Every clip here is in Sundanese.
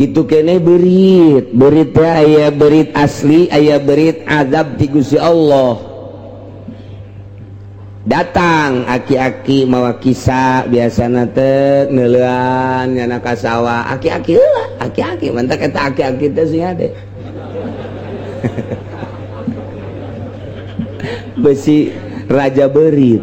kitu keneh berit aya berit asli aya berit azab ti Gusti Allah. Datang aki-aki mawa kisah biasana teh neulean nyana ka sawah aki-aki heula aki-aki mantak eta aki-aki teh sing ade besi raja berit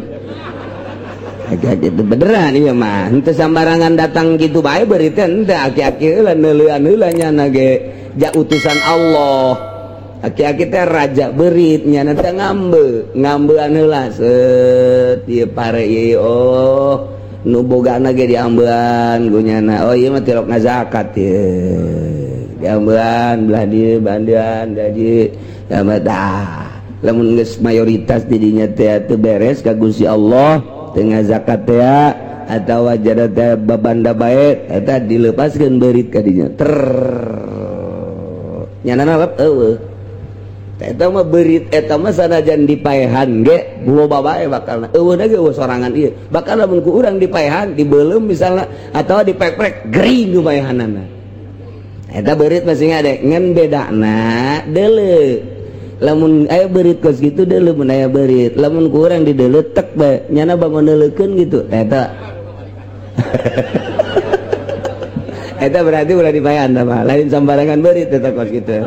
aki-aki teh beneran ieu mah henteu sambarangan datang kitu bae berit teh henteu aki-aki heula neulean heula nyana ge ja utusan Allah. Aki-aki teh raja berit nyana teh ngambean heula set ieu pare ieu oh nu bogana ge diambean ku nyana oh ieu mah tilok ngazakat ieu diambean belah dieu bandean da dieu dah lamun geus mayoritas di dinya teh teu beres ka Gusti Allah teu ngazakat teh atawa jada teh babanda bae eta dileupaskeun berit ka dinya nyana nalap eueuh. Eta mah berit eta mah sanajan dipaehan ge loba bae bakalna eueuna ge sorangan ieu bakal lamun ku urang dipaehan dibeulem misalna atawa dipek-pek gering ku paehanana eta berit masih ngade ngan bedana deuleu lamun aya berit kos kitu deuleu mun aya berit lamun ku urang dideuleu tek bae nyana bangun deuleukeun gitu eta eta berarti ulah dipaehan tah mah lain sambarangan berit eta kos kitu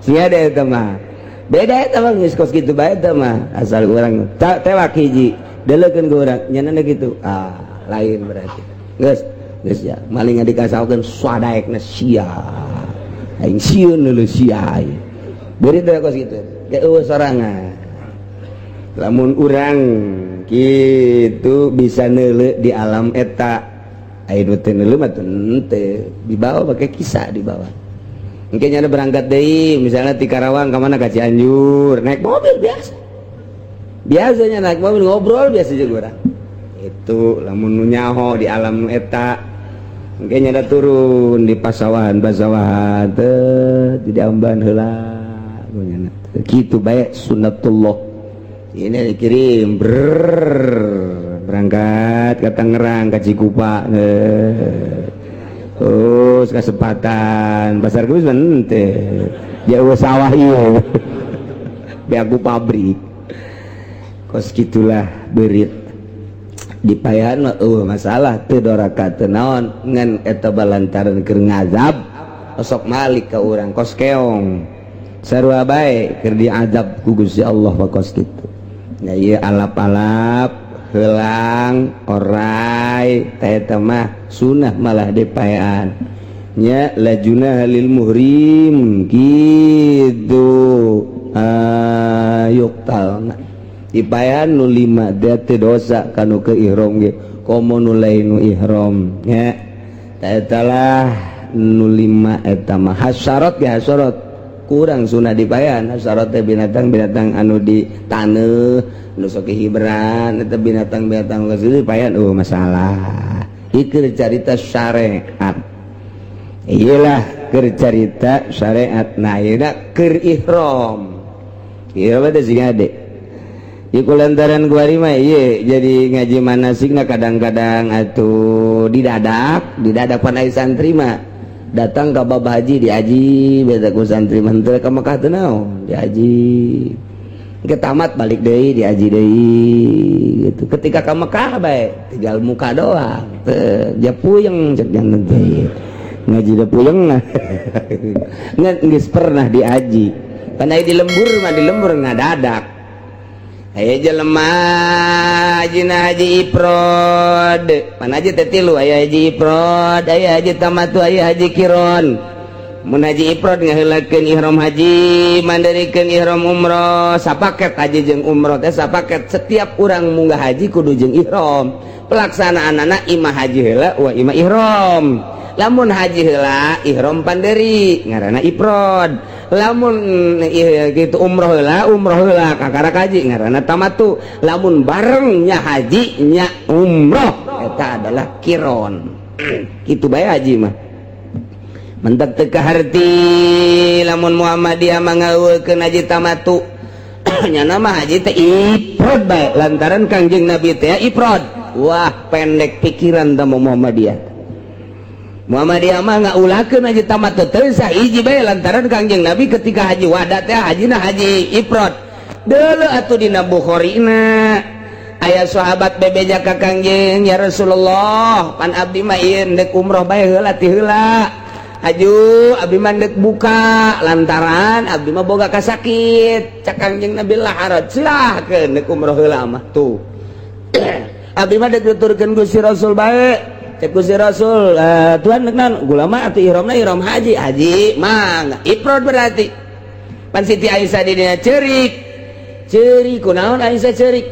sing ade eta mah beda eta mah geus kos kitu bae eta mah asal urang tewak hiji deuleukeun ku urang nyanana kitu lain berarti geus ya maling dikasaokeun swadaekna sia aing sieun heuleuh sia beurit teh kos kitu ge eueuh sorangan lamun urang kitu bisa neuleuh di alam eta aya nu teu neuleuh mah teu dibawa pakai kisah dibawa. Mungkin nyana berangkat deui misalnya ti Karawang ka mana ka Cianjur naik mobil biasanya naik mobil ngobrol biasa juga urang itu lamun nu nyaho di alam eta mungkin nyana turun di pasawahan teh di amban heula nyana kitu bae sunnatullah ini dikirim berangkat ka Tangerang ka Cikupa oh kesempatan pasar geus mente jauh sawah ieu beagu pabrik kos gitulah berit dipaehan mah masalah teu doraka teu naon ngan eta balantaran keur ngazab sok malik ka urang kos keong sarua bae keur diazab ku Gusti Allah wa kos kitu nya ieu alap-alap helang orai eta mah sunah malah dipaean nya lajuna halil muhrim gitu yuktalna dipaean nu 5 teh dosa kanu ke ihram ge komo nu lain nu ihram nya eta lah nu 5 eta mah hasyarat ge hasyarat kurang sunah dipaean hasyarat teh binatang-binatang anu di taneuh nu sok hiburan eta binatang-binatang geus dipaean masalah ieu carita syariat iyalah keur carita syariat nah ieu keur ihram ieu mah teh sing ade ieu kulantaran kuari mah ieu jadi ngaji manasikna kadang-kadang atuh didadak pan aya santri mah datang ka bab haji diaji beda ku santri mah teu ka Mekah teu naon diaji ke tamat balik deui diaji deui gitu ketika ka Mekah bae tinggal muka doang teu ja puyeng cek janten teh ngaji da puyeng nah ngan geus pernah diaji pan aya di lembur ngadadak aya jelema ajina haji ifrad pan haji teh tilu aya haji ifrad aya haji tamatu aya haji kiron mun haji ifrad ngaheulakeun ihram haji mandarikeun ihram umroh sapaket haji jeung umroh teh sapaket setiap urang munggah haji kudu jeung ihram pelaksanaanana imah haji heula wa imah ihram lamun haji heula ihram panderi ngaranna ifrad lamun gitu umroh heula kakarak haji ngaranna tamatu lamun barengnya haji nya umroh eta adalah kiron kitu bae haji mah mentek teu kaharti lamun Muhammadiyah mangaweukeun haji tamatu nya nama haji teh ifrad bae lantaran Kangjeng Nabi teh ifrad wah pendek pikiran da Muhammadiyah Muhammadiyah mah ngaulakeun haji tamat teu sahiji bae lantaran Kangjeng Nabi ketika haji wada teh hajina haji ifrad deuleu atuh dina Bukhari-na aya sahabat bebeja ka Kangjeng ya Rasulullah pan abdi mah ieu deuk umroh bae heula ti heula aju abdi mah deuk buka lantaran abdi mah boga kasakit cak Kangjeng Nabi lah haraj silahkeun deuk umroh heula mah tuh abdi mah deuk nuturkeun Gusti Rasul bae cek Gusti Rasul Tuhan naon gulama atuh ihramna ihram haji mah ifrad berarti pan Siti Aisyah di dinya ceurik kunaon Aisyah ceurik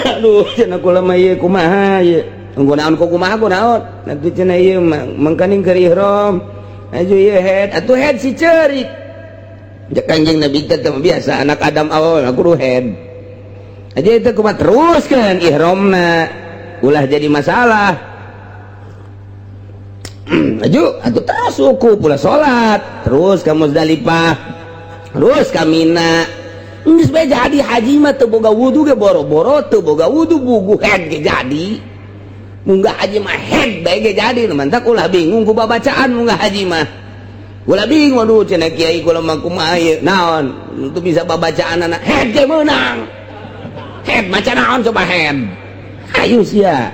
aduh cenah gulama ieu kumaha ieu nggunaon ku kumaha kunaon atuh cenah ieu mangkaning keur ihram aju ieu head atuh head si ceurik cek Kangjeng Nabi teh biasa anak Adam awal kudu head aja itu kumaha teruskeun ihramna ulah jadi masalah aju atuh terus suku pula salat terus ka Muzdalifah terus ka Mina geus bae jadi haji mah teu boga wudu ge boro-boro teu boga wudu bugu head ge jadi munggah haji mah head bae ge jadi mantak ulah bingung ku babacaan munggah haji mah ulah bingung aduh cenah kiai kula mah kumaha ieu naon teu bisa babacaan anak head ge meunang head maca naon coba head ayo sia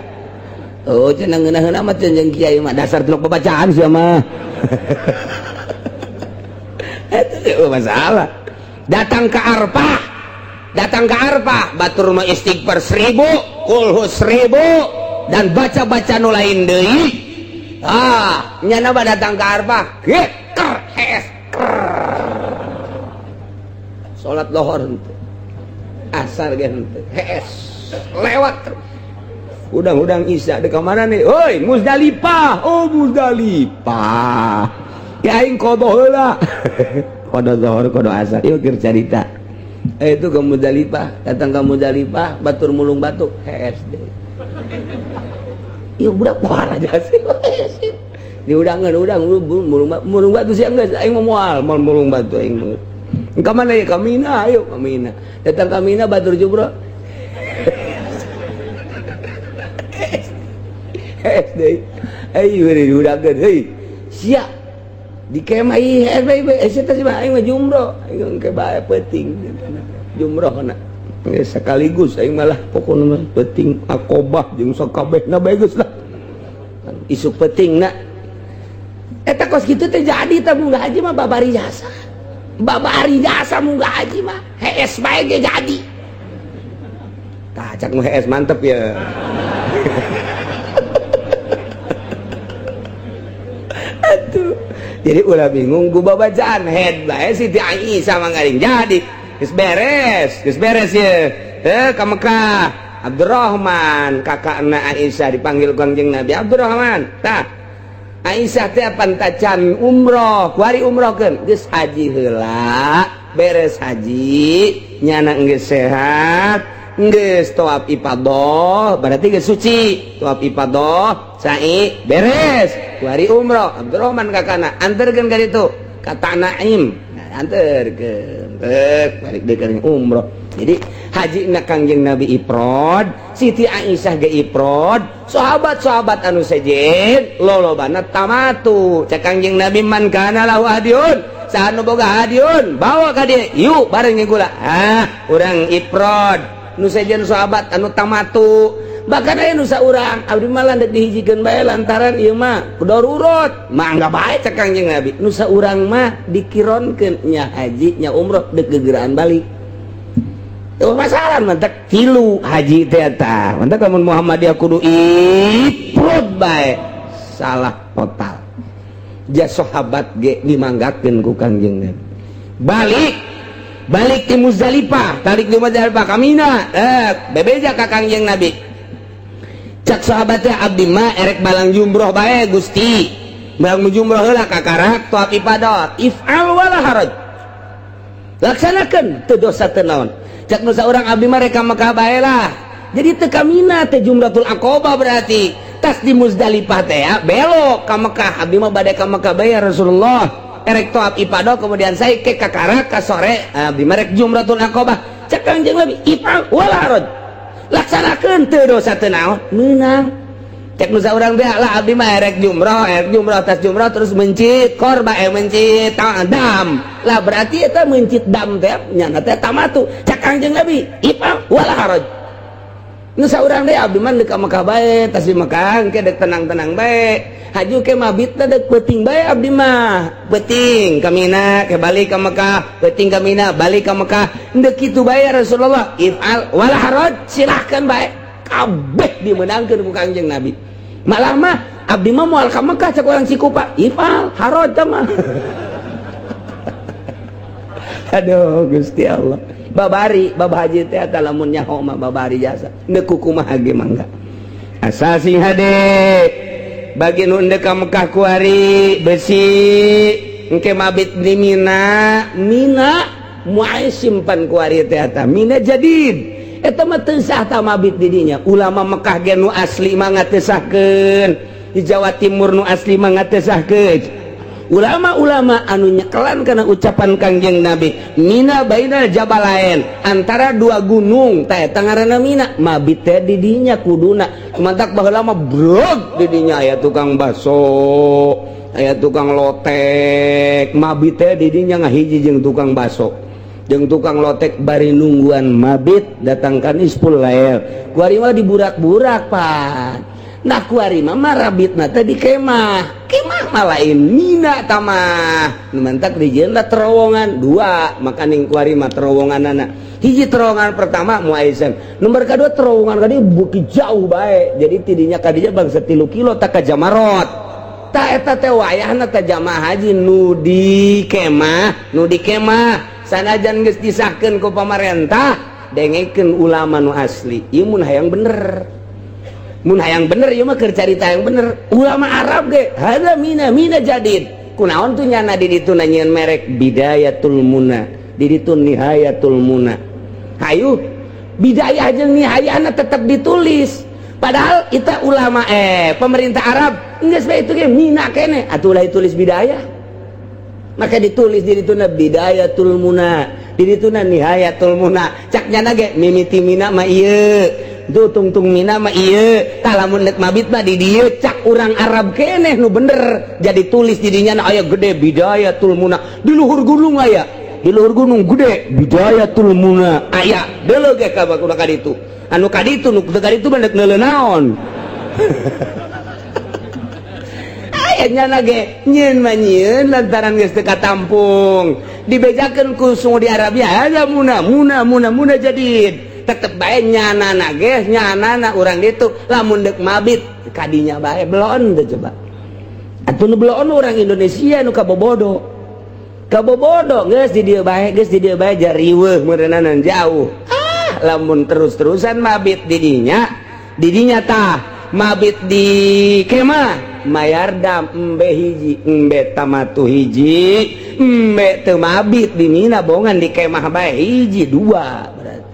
oh cenah ngeunah-ngeunah mah jeung kiai mah dasar teluk pembacaan sia mah itu masalah datang ke Arfah batur mah istighfar 1000 kulhus 1000 dan baca-baca nu lain deui nyana mah datang ke Arfah geker salat lohor henteu asar ge henteu lewat terus udang-udang Isya dek mana nih? Oi, Muzdalifah. Oh, Muzdalifah. Ya aing kodo heula. Kodo zuhur, kodo asar. Yuk keur carita. Itu ke Muzdalifah, datang ke Muzdalifah, batur mulung batuk, SD. Yuk budak parah aja sih. Di udangan udang mulung batu siang geus aing moal mulung batu aing. Ka mana ya? Ka Mina, ayo ka Mina. Datang ka Mina batur jumrah. SD ayo diudakeun heuy sia di kemah ieu sia teh aing mah jumroh aing ke bae penting jumrohna geus sekaligus aing malah pokona mah penting akobah jeung sakabehna bae geus lah isuk pentingna eta kos kitu teh jadi teh munggah haji mah babari jasa munggah haji mah hees bae ge jadi tah cak mah hees mantep ya atuh jadi ulah bingung gua bacaan head bae Siti Aisyah manggaring jadi geus beres ya teh ka Mekah Abdurrahman kakakna Aisyah dipanggil Kangjeng Nabi Abdurrahman tah Aisyah teh pantacan umroh kuari umrohkeun geus haji heula beres haji nyana geus sehat geus tawaf ifadah berarti geus suci tawaf ifadah sa'i beres kuari umroh Abdurrahman kakana anterkeun ka ditu ka Naim anterkeun balik deui umroh jadi haji na Kangjeng Nabi ifrad Siti Aisyah ge ifrad sahabat-sahabat anu sejen lolobana tamatu cak Kangjeng Nabi man kana lahu hadiun saha nu boga hadiun bawa ka dieu yuk bareng gula urang ifrad nu sejen sahabat anu tamatu bahkan aya nu saurang abdi mah landek dihijikeun bae lantaran ieu mah darurat mangga bae cak Kangjeng Nabi nu saurang mah dikironkeun nya haji nya umroh deuk gegeraan balik teu masalah mantek tilu haji teh eta mantek lamun Muhammadiyah kudu ifrad bae salah total ja sahabat ge dimanggakeun ku Kangjeng Nabi balik di Muzdalifah tarik di Muzdalifah ka Mina bebeja ka Kangjeng Nabi cak sahabatnya abdi mah erek balang jumroh bae Gusti balang jumroh heula ka karak tawaf ifadah if'al wala haraj laksanakeun teu dosa teu naon cak nu saurang abdi mah rek ka Mekah bae lah jadi teu ka Mina teh Jumratul Aqabah berarti tas di Muzdalifah teh belok ka Mekah abdi mah bade ka Mekah bae ya Rasulullah erek tawaf ifadah kemudian saya ke kakarak ka sore abdi mah rek Jumratul Aqabah cak Kangjeng Nabi if'al wala haraj laksanakeun teu dosa teu naon meunang cek nu saurang teh lah abdi mah erek jumroh tas jumroh terus mencit korba mencit dam lah berarti eta mencit dam teh nya teh tamatu cak Kangjeng Nabi ifa wala haraj nu saurang teh abdi mah deuk ka Mekah bae tas di Mekah ke dek tenang-tenang bae haju ke mabitna dek peuting bae abdi mah peuting ka Mina ke balik ka Mekah peuting ka Mina balik ka Mekah deuk kitu bae Rasulullah ifal wala haraj silahkan bae kabeh dimenangkeun ku Kangjeng Nabi malah mah abdi mah moal ka Mekah cak urang Cikupa ifal haraj mah aduh Gusti Allah babari bab haji teh eta lamun nyaho mah babari jasa neuk kumaha ge mangga asal sing hade bagi nu endeu ka Mekah kuari besi engke mabit di Mina moal simpan kuari teh eta Mina jadid eta mah teu sah ta mabit di dinya ulama Mekah ge nu asli mah ngatesahkeun di Jawa Timur nu asli mah ngatesahkeun ulama-ulama anu nyekelan kana ucapan Kangjeng Nabi Mina bainal jabalain antara dua gunung tah eta ngaranna Mina mabit teh di dinya kuduna mantak baheula mah brog di dinya aya tukang baso aya tukang lotek mabit teh di dinya ngahiji jeung tukang baso jeung tukang lotek bari nungguan mabit datangkan ispul lael kuari mah diburak-burak pan nah kuari mah marabitna teh di kemah mah lain Mina tamah nu mantak dijieun da terowongan dua makaning kuari mah terowonganana hiji terowongan pertama muaisan nomor kedua terowongan kadi bukit jauh bae jadi tidinya kadinya bangsa 3 kilo tak ka Jamarot ta eta teh wayahna teh jamaah haji nu di kemah sanajan geus disahkeun ku pamarentah dengekeun ulama nu asli ieu mun hayang bener ieu mah keur carita yang bener ulama Arab ge hada Mina jadid kunaon tuh nyana di ditu nanyeun merek Bidayatul Muna di ditu Nihayatul Muna hayu bidayah jeung nihayana tetap ditulis padahal kita ulama pemerintah Arab geus bae itu ge Mina keneh atuh ulah ditulis bidayah maka ditulis di ditu Bidayatul Muna di ditu Nihayatul Muna cak nyana ge mimiti Mina mah ieu tuh tungtung Mina mah ieu tah lamun nek mabit mah di dieu cak urang Arab keneh nu bener jadi tulis di dinya aya gede Bidayatul Muna di luhur gunung aya di luhur gunung gede Bidayatul Muna aya deuleu ge ka bakuda kaditu anu kaditu nu kaditu mah nek neuleuh naon nya nage nyeun mah nyeun lantaran geus teu katampung dibejakeun ku sungu di Arabia ada muna jadid tetep bae nyanana ge nyanana urang ditu lamun deuk mabit kadinya bae belon teh coba atuh nu belon urang Indonesia nu kabobodo geus di dieu bae jariweuh meureunanan jauh lamun terus-terusan mabit di dinya tah mabit di kemah mayardam embe hiji embe tamatu hiji embe teu mabit di Mina bongan di kemah bae hiji dua berarti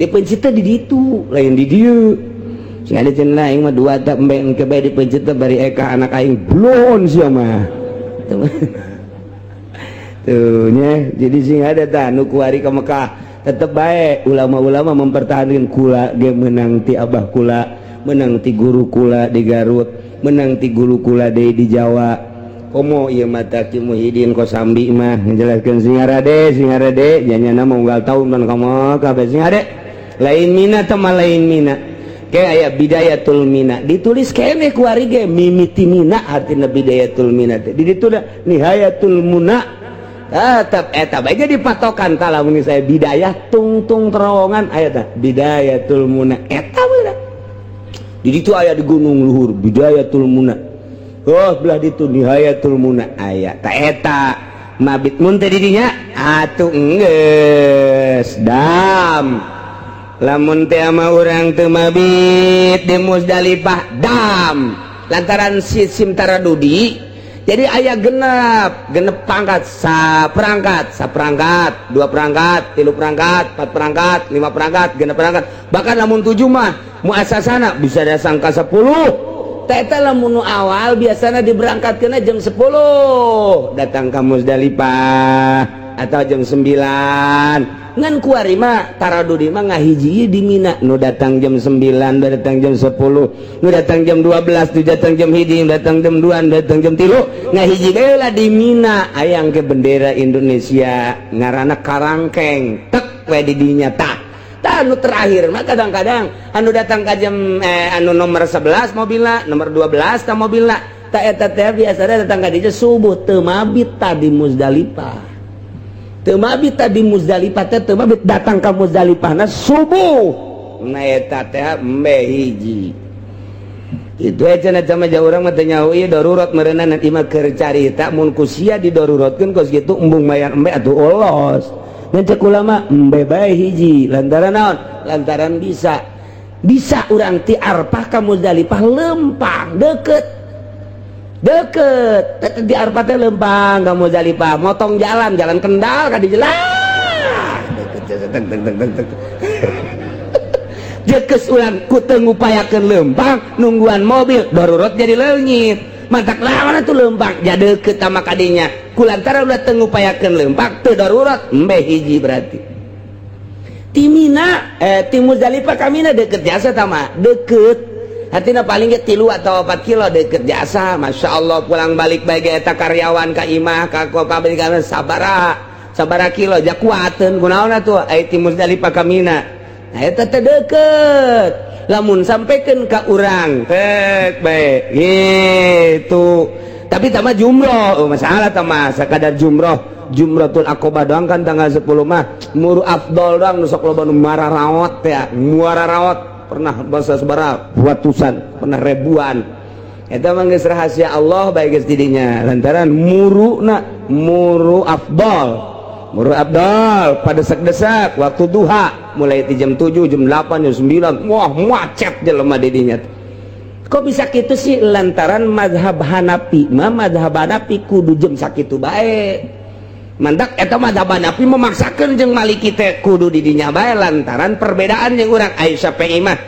dipencit di ditu lain di dieu sing ada cenah aing mah dua tak embe engke bae dipencit bari eka anak aing blon sia mah tuh nya jadi sing ada tah nu kuari ka Mekah tetep bae ulama-ulama mempertahankan kula ge menang ti abah kula menang ti guru kula di Garut menang ti guru kula di Jawa komo ieu mata Ki Muhyiddin Kosambi mah ngajelaskeun singarade nyanyana mah unggal taun kan kamu kabeh singade lain Mina teh lain Mina ke aya Bidayatul Mina ditulis keneh ku ari ge mimiti Mina artina Bidayatul Mina teh di ditu Nihayatul Muna tetep eta bae jadi patokan tah lamun saya bidayah tungtung terowongan aya tah Bidayatul Muna eta bener di ditu aya di gunung luhur Bidayatul Muna belah ditu Nihayatul Muna aya ta eta mabit mun teh di dinya atuh geus dam lamun teh mah urang teu mabit di Musdalifah dam lantaran sistem taradudi jadi aya genep pangkat saperangkat 2 perangkat 3 perangkat 4 perangkat 5 perangkat 6 perangkat bahkan lamun 7 mah muasasana bisa ada sangka 10 eta lamun awal biasana diberangkatkeun jam 10 datang ka Musdalifah atau jam 9 ngan kuari mah taradudi mah ngahiji di Mina nu datang jam 9 nu datang jam 10 nu datang jam 12 nu datang jam 1 nu datang jam 2 nu datang jam 3 ngahiji lah di Mina ayang ke bendera Indonesia ngarana karangkeng tek we di dinya tak anu terakhir mah kadang-kadang anu datang ka jam anu nomor 11 mobilna nomor 12 ta mobilna ta eta teh biasana datang ka dieu subuh teu mabit tadi Muzdalifah teu mabit tadi Muzdalifah teh teu mabit datang ka Muzdalifahna subuh na eta teh embe hiji itu cenah sama ja urang mah teh nyaho ieu darurat meureunna nanti mah keur carita mun ku sia didaruratkeun kos kitu embung bayar embe atuh olos ngecek ulama embe bae hiji lantaran naon lantaran bisa urang ti Arfah ka Muzdalifah lempang deket di Arfah teh lempang ka Muzdalifah motong jalan kendal ka di jalan deket urang ku teu ngupayakeun lempang nungguan mobil darurat jadi leungit mantak lawan itu lempang jadi deket sama kadinya kulantaran udah teu ngupayakeun lempang teu darurat embe hiji berarti ti Mina ti Muzdalifah ka Mina deket jasa tama deket artinya paling ge 3 atau 4 kilo deket jasa Masya Allah pulang balik bagi eta karyawan ka imah ka pabrikan sabara kilo ja kuateun kunaon atuh aya ti Muzdalifah ka Mina nah eta teh deket lamun sampaikan ke urang tek baik gitu tapi tama jumroh masalah tama sekadar jumrohtul Aqobah doang kan tanggal 10 mah muru afdol doang nu sok loba nu muara rawat ya muara rawat pernah bahasa sebara ratusan pernah ribuan eta mah geus rahasia Allah bae geus didinya lantaran muru afdol pada desak waktu duha mulai di jam 7 jam 8 jam 9 wah macet jelema didinya kok bisa gitu sih lantaran mazhab Hanafi kudu jam sakitu bae mandak eta mazhab Hanafi memaksakeun jeung Maliki teh kudu didinya bae lantaran perbedaan yang urang Aisyah Imah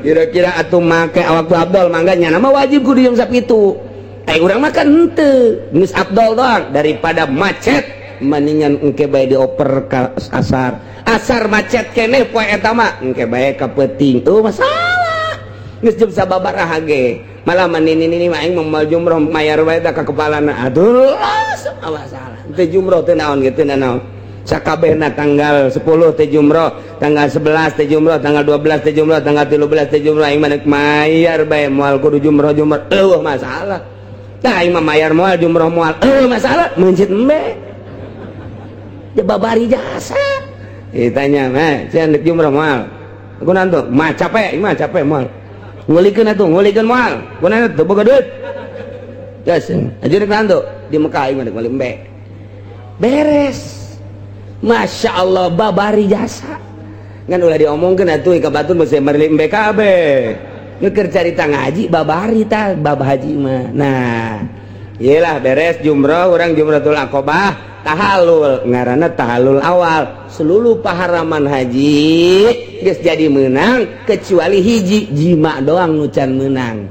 kira-kira atuh make waktu Abdul mangga nya nama wajib kudu jam sakitu urang mah kan henteu geus Abdul doang daripada macet mendingan engke bae dioper ka asar macet keneh poe eta mah engke bae ka peuting tuh masalah geus jam sababaraha ge malah manini mah aing moal jumroh mayar bae ka kepalana aduh sama masalah teh jumroh teh naon gitu naon sakabehna tanggal 10 teh jumroh tanggal 11 teh jumroh tanggal 12 teh jumroh tanggal 13 teh jumroh aing mah mayar bae moal kudu jumroh masalah tah aing mah mayar moal jumroh moal masalah mencit embe babari jasa ditanya mah can dek jumrah moal aku nantu mah capek moal ngulikeun atuh ngulikeun moal kunaon teu boga duit geus aja dek nantu di Mekah ieu dek embe beres Masya Allah babari jasa kan ulah diomongkeun atuh ka batur mesti merli embe kabeh ngeukeun carita ngaji babari tah bab haji mah nah iyalah beres jumrah urang jumratul Aqobah tahalul ngaranna tahalul awal seluruh paharaman haji geus jadi menang kecuali hiji jima doang nu can menang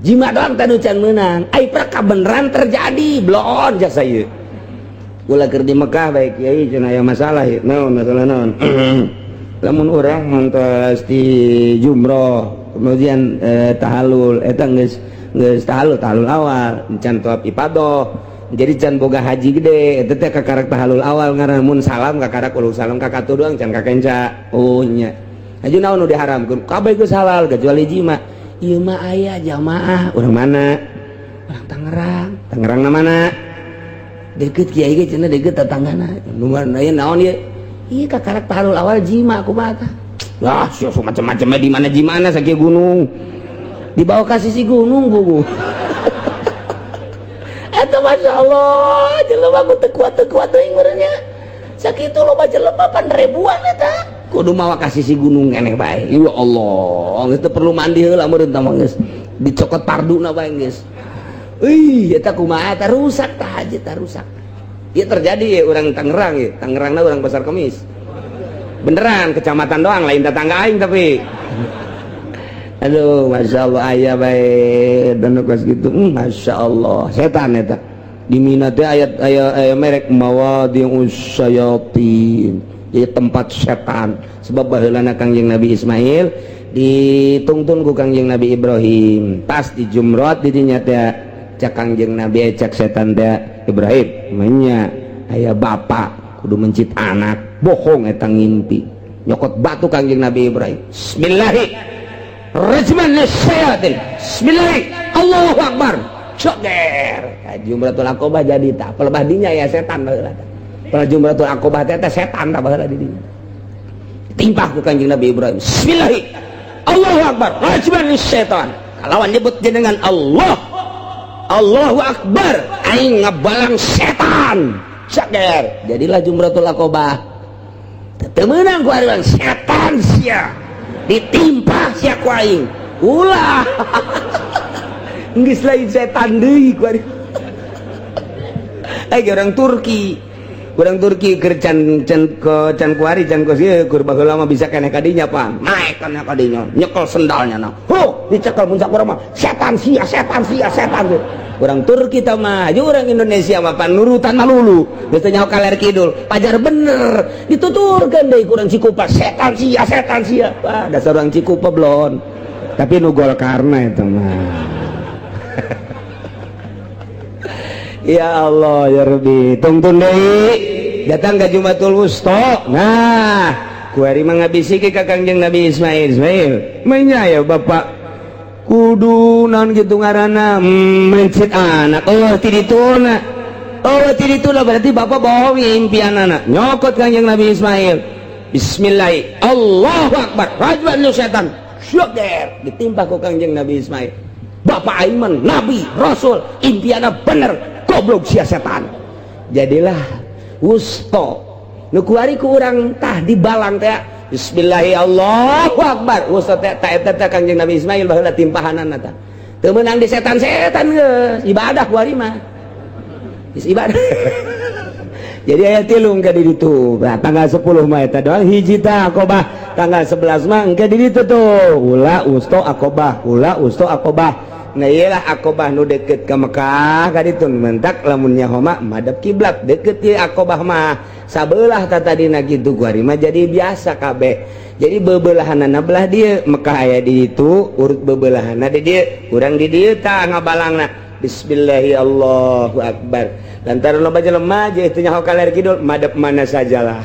jima doang tanu can menang ai prakah beneran terjadi blon jasa ieu ulah keur di Mekah bae kiai cenah aya masalah ieu naon masalah naon lamun urang mantos di jumrah kemudian tahalul eta geus tahalul awal can tawaf ifadah jadi can boga haji gede itu teh kakarak tahalul awal ngaran mun salam kakarak ulu salam kakatu doang can kakenca oh nya haji naon nu diharamkeun kabeh geus halal kecuali jima ieu mah aya jamaah urang mana urang Tangerang na mana deket kiai ge cenah deket tetanggana nu aya naon ieu ieu kakarak tahalul awal jima kumaha tah lah sia macam-macam di mana jimana sakieu gunung dibawa ka sisi gunung buku eta Masya Allah jelema ku teu kuat teuing meureunnya sakitu loba jelema pan ribuan eta kudu mawa ka sisi gunung keneh bae ya Allah geus teu perlu mandi heula meureun tah geus dicokot parduna bae geus eta kumaha eta rusak tah haji tah rusak ieu terjadi ya urang Tangerang ya Tangerangna urang Pasar Kemis beneran kecamatan doang lain tetangga aing tapi aduh Masya Allah ayah baik dan nukas gitu Masya Allah setan eta di Mina teh aya merek mawadi'us syayatin, jadi tempat setan. Sebab baheulana Kangjeng Nabi Ismail ditungtun ku Kangjeng Nabi Ibrahim, pas di Jumrah di dinya teh cak Kangjeng Nabi cak setan teh Ibrahim manya aya bapak kudu mencit anak, bohong eta ngimpi. Nyokot batu Kangjeng Nabi Ibrahim, bismillahirrahmanirrahim, lisyayatin, bismillahi Allahu akbar, joger. Jumratul Aqobah jadi tak pelebah dinya ya setan baheula. Pada Jumratul Aqobah teh setan tak baheula di dinya. Timpah ku Kangjeng Nabi Ibrahim, bismillahi Allahu akbar, rajman lisyaitan. Kalawan nyebut jenengan Allah, Allahu akbar, aing ngabalang setan. Joger. Jadilah Jumratul Aqobah. Temenang ku ari setan sia ditimpa sia ku aing ulah geus lain setan deui ku ari orang Turki keur can ku ari can ku sieu keur baheula mah bisa keneh ka dinya pan naik kana ka dinya nyekel sendalnya na dicekel mun sakurang mah setan sia orang Turki tah mah aja orang Indonesia mah pan nurutan malulu geus teh nyaho kaler kidul pajar bener dituturkeun deui kurang Cikupa setan sia wah dasar orang Cikupa blon tapi nu gol karna eta mah ya Allah ya Rabbi tungtun deui datang ka Jumatul Wusta. Nah ku ari mah ngabisiki ka Kangjeng Nabi Ismail manya ya bapak kudu naon gitu ngaranna mencit anak tidituna berarti bapak bohong ya impianana. Nyokot Kangjeng Nabi Ismail, bismillahi Allahu akbar, rajman lu setan, syukur ditimpa ku Kangjeng Nabi Ismail. Bapak aing mah nabi rasul impiana bener, goblok sia setan. Jadilah wusto nu kuari ku urang tah dibalang teh bismillahi Allahu akbar wusto teh ta eta teh Kangjeng Nabi Ismail baheula timpahanana tah teu meunang di setan-setan geus ibadah kuari mah geus ibadah. Jadi aya tilung ka di ditu tanggal 10 mah eta doang hiji tah Aqobah tanggal 11 mah engke di ditu tuh ula usto Aqobah nah iyalah Aqobah nu deket ka Mekah ka ditu mentak lamun nyaho mah madep kiblat deket ieu Aqobah mah sabelah tadina kitu kuari mah jadi biasa kabeh. Jadi bebelahanana belah dieu Mekah aya di ditu urut bebelahanna di dieu urang di dieu tah ngabalangna bismillahi Allahu akbar lantaran loba jelema je teu nyaho kaler kidul madep mana sajalah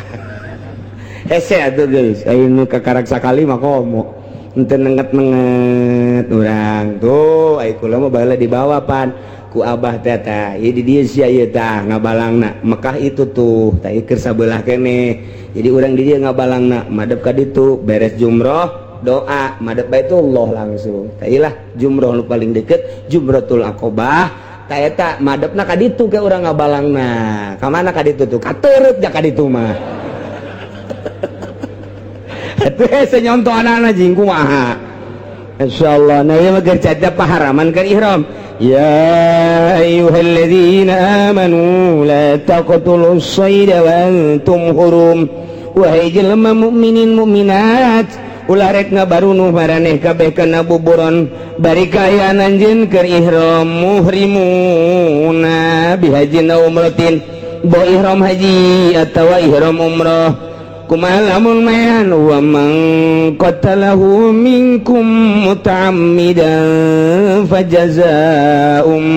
hese atuh geus anu kakarak sakali mah komo ente nenget urang tuh ai kula mah baheula dibawa pan ku abah teh tah ieu di dieu sia ieu tah ngabalangna Mekah itu tuh tah keur sabelah keneh jadi urang di dieu ngabalangna madep ka ditu beres jumrah doa madep Baitullah langsung tah ilah jumrah nu paling deket Jumratul Aqobah tah eta madepna ka ditu ke urang ngabalangna ka mana ka ditu tuh ka teureut ja ka ditu mah atuh senyonto anak-anak jing kumaha insyaallah nah ieu mah keur caca paharaman keur ihram ya ayyuhalladzina amanu la taqtulus sayda wa antum hurum wahai jelema mukminin mukminat ulah rek ngabarunuh maraneh kabeh kana buburon bari kaayaan anjeun keur ihram muhrimuna bihajin umratin bo ihram haji atawa ihram umrah kumaha lamun mayan wa man qatalahu minkum muta'ammidan fajaza'um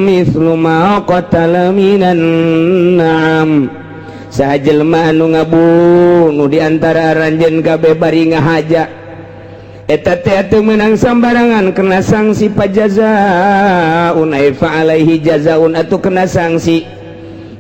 mithlu ma qatala minan na'am sajelma anu ngabunuh di antara ranjeun kabeh bari ngahaja eta teh teu meunang sambarangan kena sanksi pajazaun ay fa alaihi jazaun atuh kena sanksi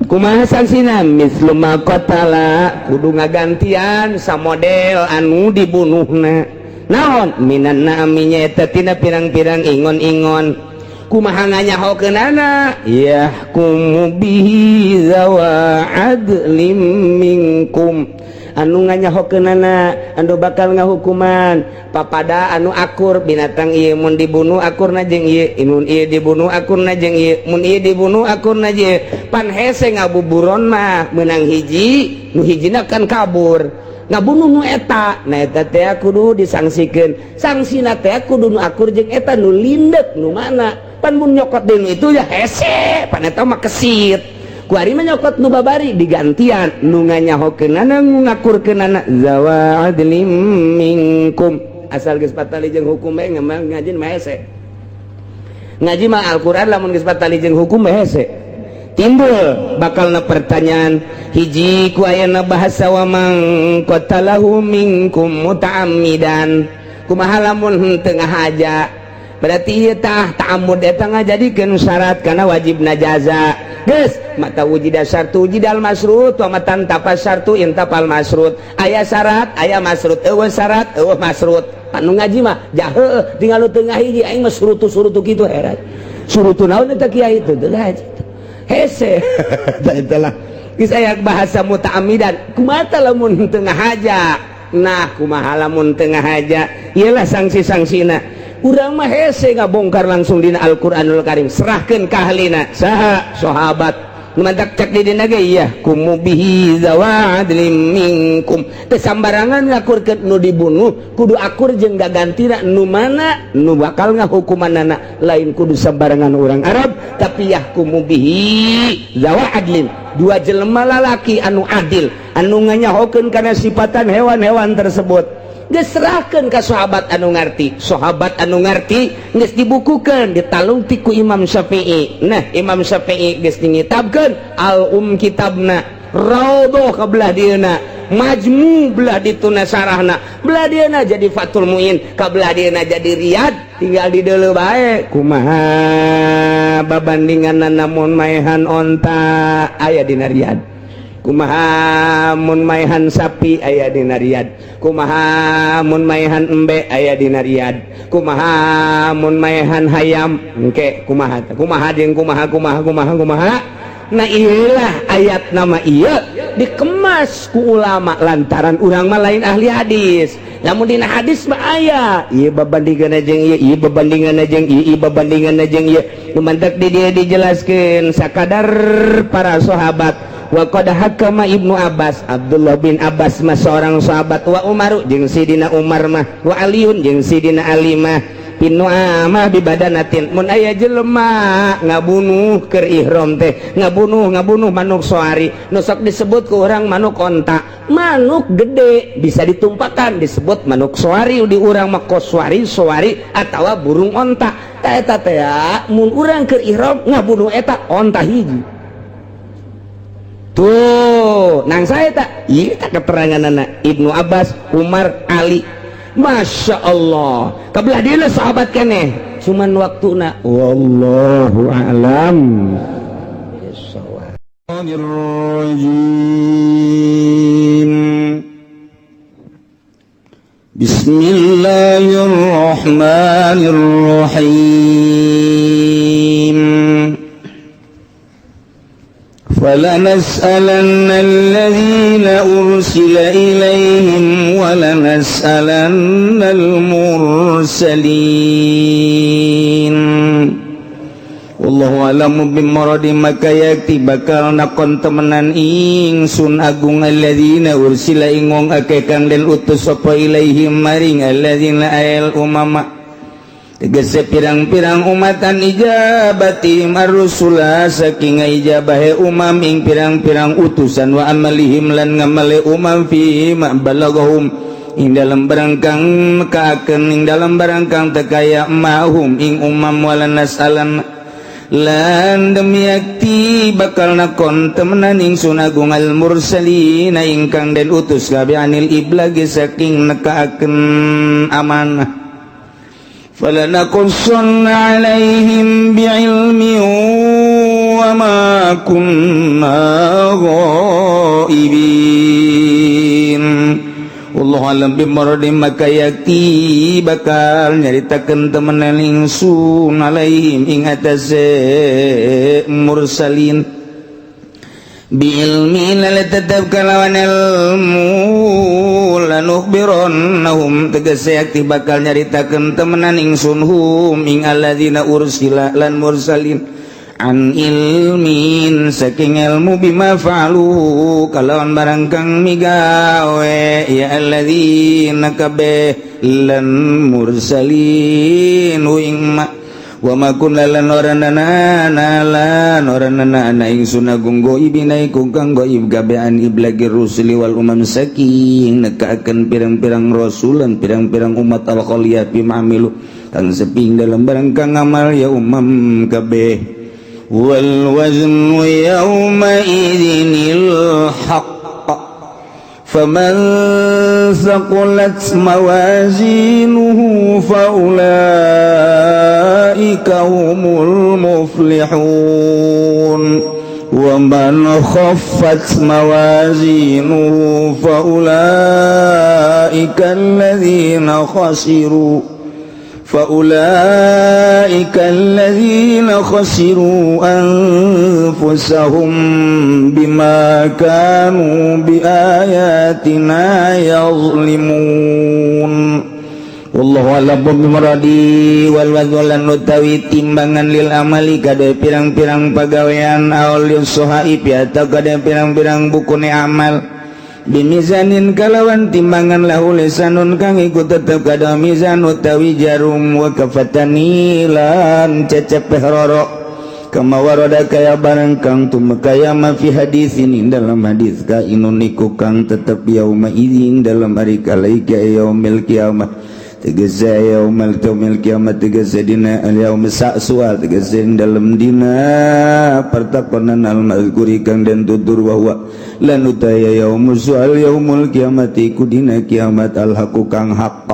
kumaha sangsina mislu ma qatala kudu ngagantian samodel anu dibunuhna naon minan na'aminya eta tina pirang-pirang ingon-ingon kumaha nganyahokeunana yahkumu bihi zawa adlim minkum anu nganyahokeunana anu bakal ngahukuman papada anu akur binatang ieu mun dibunuh akurna jeung ieu mun ieu dibunuh akurna jeung ieu mun ieu dibunuh akurna jeung pan hese ngabuburon mah meunang hiji nu hijina kan kabur ngabunuh nu eta. Nah eta teh kudu disanksikeun. Sangsina teh kudu nu akur jeung eta nu lindek nu mana. Pan mun nyokot deui itu ya hese, pan eta mah kesit. Ku ari mah nyokot nu babari digantian nu nganyahokeunana nu ngakurkeunana zawa adlim minkum. Asal geus patali jeung hukum bae ngaji mah hese. Ngaji mah Al-Qur'an lamun geus patali jeung hukum bae hese. Timbul bakalna pertanyaan hiji ku ayana bahasa wa man qatalahu minkum muta'ammidan. Kumaha lamun teu ngahaja? Berarti ieu tah ta'ammud eta ngajadikeun syarat kana wajibna jaza. Geus mata wujida syartu wujidal masrut wa matan tapas syartu intapal masrut. Aya syarat aya masrut, eueuh syarat eueuh masrut. Anu ngaji mah jaheuh tinggal teu ngahiji aing mah surutu kitu heran. Surutu naon eta kiai teu ngaji. Hese itulah kisah bahasa muta'amidan kumata lamun tengah haja. Nah kumaha lamun tengah haja ialah sanksi-sangsina urang mah hese ngabongkar langsung dina Al-Qur'anul Karim serahkeun ka ahlina saha sahabat numantak cek di dina ge iya kumubihi zawa adlim minkum teu sambarangan ngakurkeun nu dibunuh kudu akur jeung gagantina nu mana nu bakal ngahukumanana lain kudu sambarangan urang Arab tapi yahkumu bihi zawa adlin dua jelema lalaki anu adil anu nganyahokeun kana sifatan hewan-hewan tersebut geus serahkeun ka sahabat anu ngarti geus dibukukeun ditalung ti ku Imam Syafi'i. Nah Imam Syafi'i geus ngitabkeun al kitabna raudhah ka belah dieuna majmu belah dituna sarahna belah dieuna jadi Fathul Muin ka belah dieuna jadi Riyad tinggal di deuleu bae kumaha babandinganna namun maehan onta aya dina Riyad kumaha mun maehan sapi aya dina Riyad kumaha mun maehan embe aya dina Riyad kumaha mun maehan hayam engke kumaha jeung kumaha. Nah inilah ayat nama iya dikemas ku ulama lantaran urang mah lain ahli hadis. Lamun dina hadis mah aya ieu babandinganna jeung ieu babandinganna jeung ieu babandinganna jeung ieu lumantak di dieu dijelaskeun sakadar para sahabat. Wa qad hakama Ibnu Abbas Abdullah bin Abbas mah seorang sahabat wa Umar jeung Sidina Umar mah wa Aliun jeung Sidina Ali mah pinu amah bibadanatin mun aya jelema ngabunuh keur ihram teh ngabunuh manuk soari nu sok disebut ku urang manuk onta manuk gede bisa ditumpakan disebut manuk soari di urang mah koswari soari atawa burung onta eta teh mun urang keur ihram ngabunuh eta onta hiji tuh nang saya tak ieu tak keteranganana Ibnu Abbas Umar Ali. Masya Allah kabelah dia sahabat keneh cuman waktuna wallahu a'lam. Bismillahirrahmanirrahim. فَلَنَسْأَلَنَّ الَّذِينَ أُرْسِلَ إِلَيْهِمْ وَلَنَسْأَلَنَّ الْمُرْسَلِينَ Wallahu a'lamu bimuradi maka yakti bakal nakon temenan ingsun agung alladzina ursila ingong akekang den utus sapa ilaihim maring alladzina ayal umama tegese pirang-pirang umatan ijabatihim ar-rusula saking ijabahe umam ing pirang-pirang utusan wa amalihim lan ngamale umam fi ma balagahum ing dalam barangkang mekaakeun ing dalam barangkang tekaya mahum ing umam walanas alam lan demi yakti bakal nakon temenan ingsun agung al mursalin ingkang den utus kabe anil iblagi saking nekaakeun amanah. فَلَنَقُصَّنَّ عَلَيْهِمْ بِعِلْمٍ وَمَا كُنَّا غَائِبِينَ Wallahu a'lam bimuradi maka yakti bakal nyaritakeun temenan ingsun alaihim ing atase mursalin bi'ilmi lalatatap kalawan ilmu lanukhbirannahum tegese yakti bakal nyaritakeun temenan ingsun hum ing alladzina ursila lan mursalin an ilmin saking ilmu bima fa'alu kalawan barang kang migawe ya alladzina kabeh lan mursalin wing wa ma kunna lan oranana ana ingsun agung goib inaiku kang goib gabean iblagi rusuli wal umam saking nekaaken pirang-pirang rasul lan pirang-pirang umat al khaliyah bimamilu kang seping dalam barang kang amal ya umam kabeh wal waznu yawma idzinil haqq faman thaqulat mawazinuhu faulaika humul muflihun wa man khaffat mawazinuhu faulaika alladhina khasiru anfusahum bima kanu biayatina yazlimun wallahu a'lam bimuradi wal wazwalan utawi timbangan lil amali kada pirang-pirang pagawean aul suhaib atau kada pirang-pirang bukune amal bimizanin kalawan timbangan lahu lisanun kang iku tetep kada mizan utawi jarum wa kafatani lan cecep roro kama warada kaya barang kang tumekaya ma fi hadisin dalam hadis ka inun iku kang tetep yauma idzin dalam hari kalaika yaumil kiamah tegese yaumil kiamat tegese dina yaum sa'sual tegese dalam dina pertakonan al mazkuri kang den tutur bahwa lan utaya yaumul sual yaumul kiamati ku dina kiamat al haqu kang haqq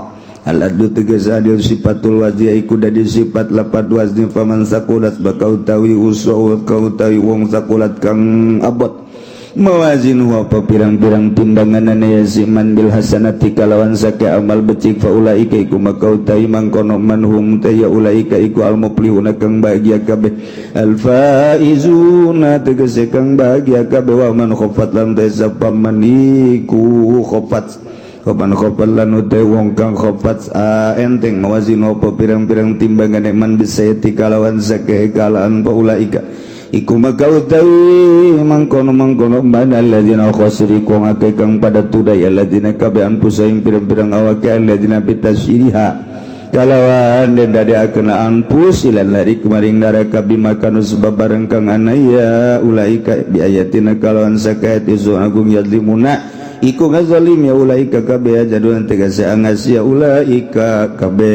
al adu tegese adil sifatul wajhi iku dadi sifat lapat wazni faman sakulat bakau tawi usul kau tawi wong sakulat kang abot mawazin wa pirang-pirang timbangan ya siman bil hasanati kalawan sake amal becik fa ulaika iku makau ta'i mangkono manhum ta ya ulaika iku al muflihuna kang bahagia kabeh al faizuna tegese kang bahagia kabeh wa man khafat lam tasabba maniku khafat kapan khafat lan utai wong kang khafat enteng mawazin wa pirang-pirang timbangan man bisayati kalawan sake kalaan fa ulaika iku makau tawi mangkono bana alladzina khasiriku ngake kang pada tudai alladzina kabe anpusaing pirang-pirang awake alladzina bitasyiriha kalawan den dadekaken anpus ilan lari kemaring neraka bimakanu sebab barang kang anaya ulaika bi ayatina kalawan sakayat isu agung yadlimuna iku ngazalim ya ulaika kabe jadun tegese angas ya ulaika kabe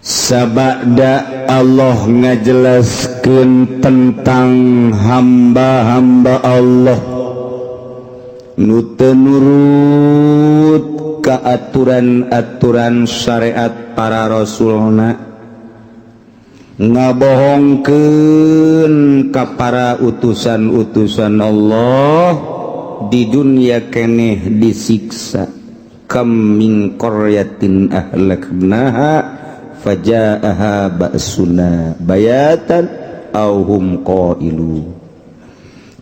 sabada Allah ngajelaskeun tentang hamba-hamba Allah nu teu nurut ka aturan-aturan syariat para rasulna ngabohongkeun ka para utusan-utusan Allah di dunia keneh disiksa kam min qaryatin ahlaknaha faja'aha ba'suna bayatan aw hum qailu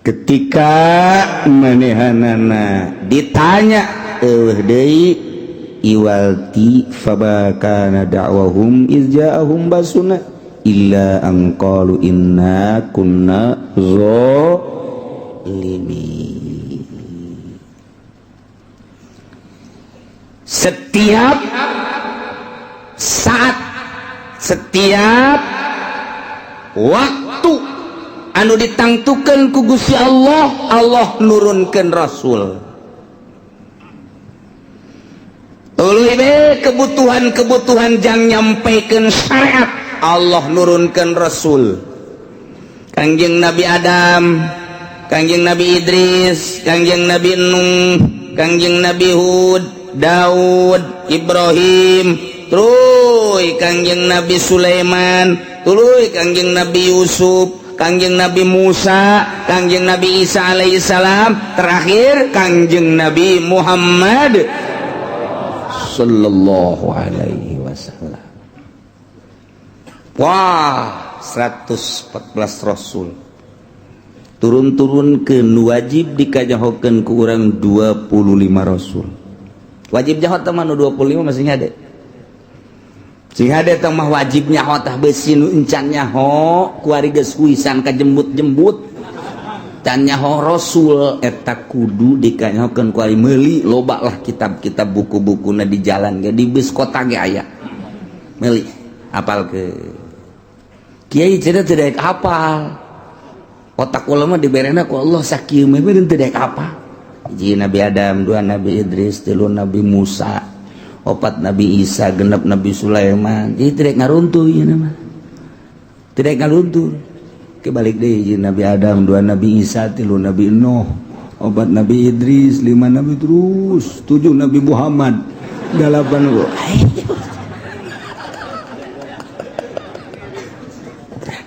ketika manehanana ditanya deui iwalti fabakana da'wahum iz ja'ahum basuna illa an qalu inna kunna zalimin. Setiap saat, setiap waktu anu ditangtukeun ku Gusti Allah, Allah nurunkeun rasul. Tuluy be kebutuhan-kebutuhan jang nyampaikeun syariat, Allah nurunkeun rasul. Kangjeng Nabi Adam, Kangjeng Nabi Idris, Kangjeng Nabi Nuh, Kangjeng Nabi Hud, Daud, Ibrahim, tuluy Kangjeng Nabi Sulaiman, tuluy Kangjeng Nabi Yusuf, Kangjeng Nabi Musa, Kangjeng Nabi Isa alaihissalam, terakhir Kangjeng Nabi Muhammad sallallahu alaihi wasallam. Wah, 114 rasul turun-turun ke wajib dikajahokeun ku urang 25 rasul. wajib nyaho teh mah nu 25 masih ngade sing hade teh mah wajib nyaho tah beusi nu encan nyaho kuari geus kuisan ka jembut-jembut dan nyaho rasul eta kudu dikanyahokeun kuari meuli loba lah kitab-kitab buku-bukuna di jalan ge di bus kota ge aya meuli apal ke kiai cenah teu daek hafal otak ulama diberena ku Allah sakieu mah beureun teu daek apa hiji Nabi Adam, dua Nabi Idris, tilu Nabi Musa, opat Nabi Isa, genep Nabi Sulaiman. Jadi tidak ngaruntuh ieu mah. Tidak ngaruntuh. Kebalik deui hiji Nabi Adam, dua Nabi Isa, tilu Nabi Nuh, opat Nabi Idris, lima Nabi terus, tujuh Nabi Muhammad, dalapan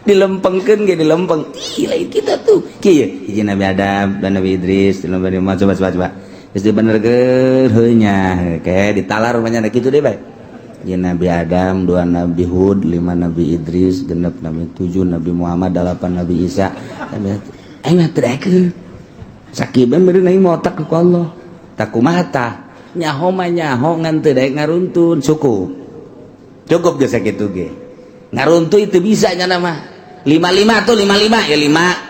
dilempengkeun ge dilempeng ih lain kita tuh kieu hiji Nabi Adam dan Nabi Idris dan Nabi Muhammad coba geus dibenerkeun heuh nya kayak ditalar rumahnya kitu deh bae hiji Nabi Adam dua Nabi Hud lima Nabi Idris genep Nabi tujuh Nabi Muhammad dalapan Nabi Isa aing mah teu daekeun sakieu bener aing mah otak ku Allah tak kumaha tah nyaho mah nyaho ngan teu daek ngaruntun cukup geus sakitu ge ngaruntun itu bisa nya mah 55 tuh 55 ya